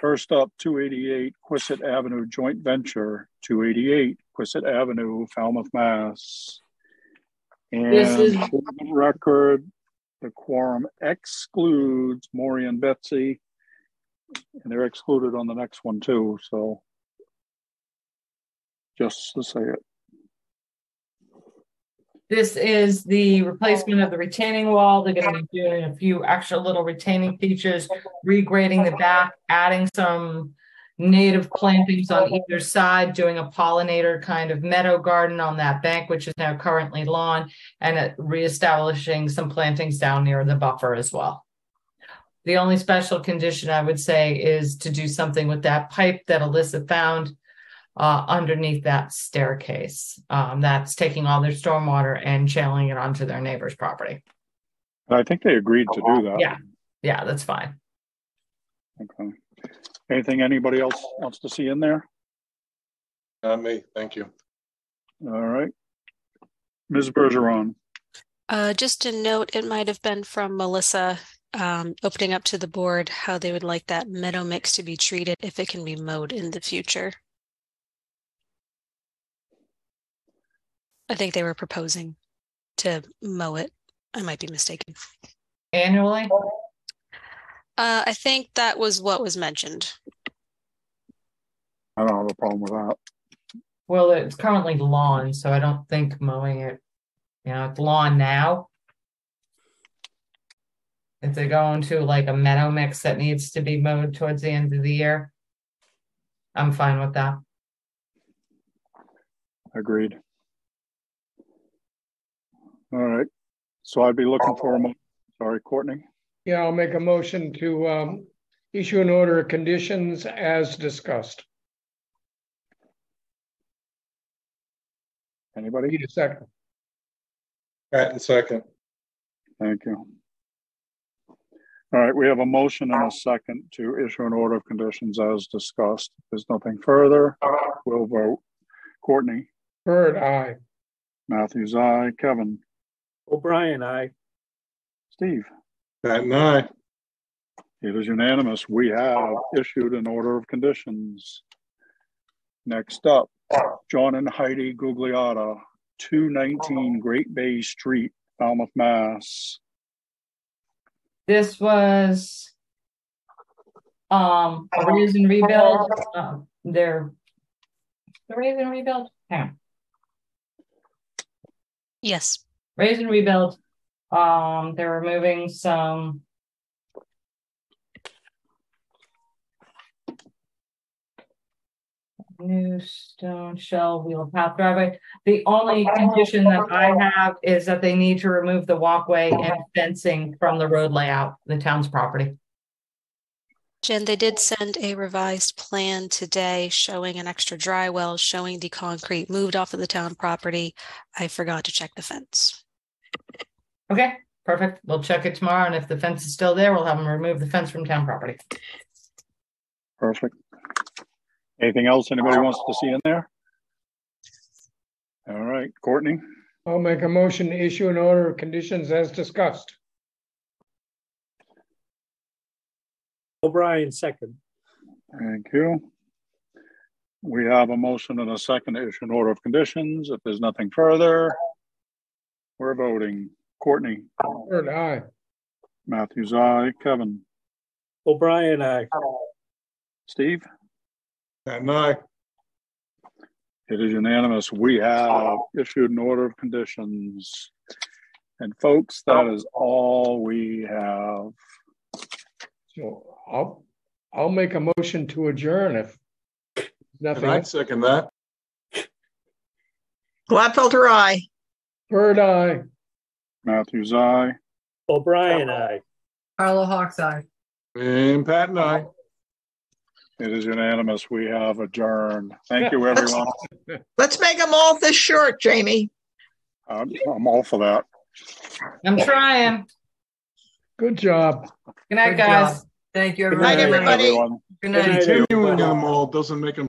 First up, 288 Quisset Avenue Joint Venture, 288 Quisset Avenue, Falmouth, Mass. And for the record, the quorum excludes Maury and Betsy, and they're excluded on the next one too, so just to say it. This is the replacement of the retaining wall. They're going to be doing a few extra little retaining features, regrading the back, adding some native plantings on either side, doing a pollinator kind of meadow garden on that bank, which is now currently lawn, and reestablishing some plantings down near the buffer as well. The only special condition I would say is to do something with that pipe that Alyssa found underneath that staircase. That's taking all their stormwater and channeling it onto their neighbor's property. I think they agreed to do that. Yeah, that's fine. Okay. Anything anybody else wants to see in there? Not me. Thank you. All right. Ms. Bergeron. Just a note, it might have been from Melissa, opening up to the board how they would like that meadow mix to be treated if it can be mowed in the future. I think they were proposing to mow it. I might be mistaken. Annually? I think that was what was mentioned. I don't have a problem with that. Well, it's currently lawn, so I don't think mowing it, it's lawn now. If they go into like a meadow mix that needs to be mowed towards the end of the year, I'm fine with that. Agreed. All right. So I'd be looking for a motion. Sorry, Courtney. Yeah, I'll make a motion to issue an order of conditions as discussed. Anybody? Need a second. Patton, second. Thank you. All right, we have a motion and a second to issue an order of conditions as discussed. If there's nothing further, we'll vote. Courtney. Bird, aye. Matthews, aye. Kevin. O'Brien, aye. Steve. Patton, aye. It is unanimous. We have issued an order of conditions. Next up, John and Heidi Gugliotta, 219 Great Bay Street, Falmouth, Mass. This was a raise and rebuild. The raise and rebuild? Hang on. Yes. Raise and rebuild. They're removing some New stone shell wheel path driveway. The only condition that I have is that they need to remove the walkway and fencing from the road layout, the town's property. Jen, they did send a revised plan today showing an extra dry well, showing the concrete moved off of the town property. I forgot to check the fence. Okay, perfect. We'll check it tomorrow, and if the fence is still there, we'll have them remove the fence from town property. Perfect. Anything else anybody wants to see in there? All right, Courtney. I'll make a motion to issue an order of conditions as discussed. O'Brien, second. Thank you. We have a motion and a second to issue an order of conditions. If there's nothing further, we're voting. Courtney. Bird, aye. Matthews, aye. Kevin. O'Brien, aye. Steve. And I. It is unanimous. We have issued an order of conditions. And folks, that is all we have. So I'll make a motion to adjourn if nothing. And I'd second that. Gladfelter, aye. Bird, aye. Matthews, aye. O'Brien, aye. Carlo Hawks, aye. And Pat and I. It is unanimous. We have adjourned. Thank you, everyone. Let's make them all this short, Jamie. I'm all for that. I'm trying. Good job. Good night, Good guys. job. Thank you, Good night, everybody. everybody. Everyone. Good night. Continuing them all doesn't make them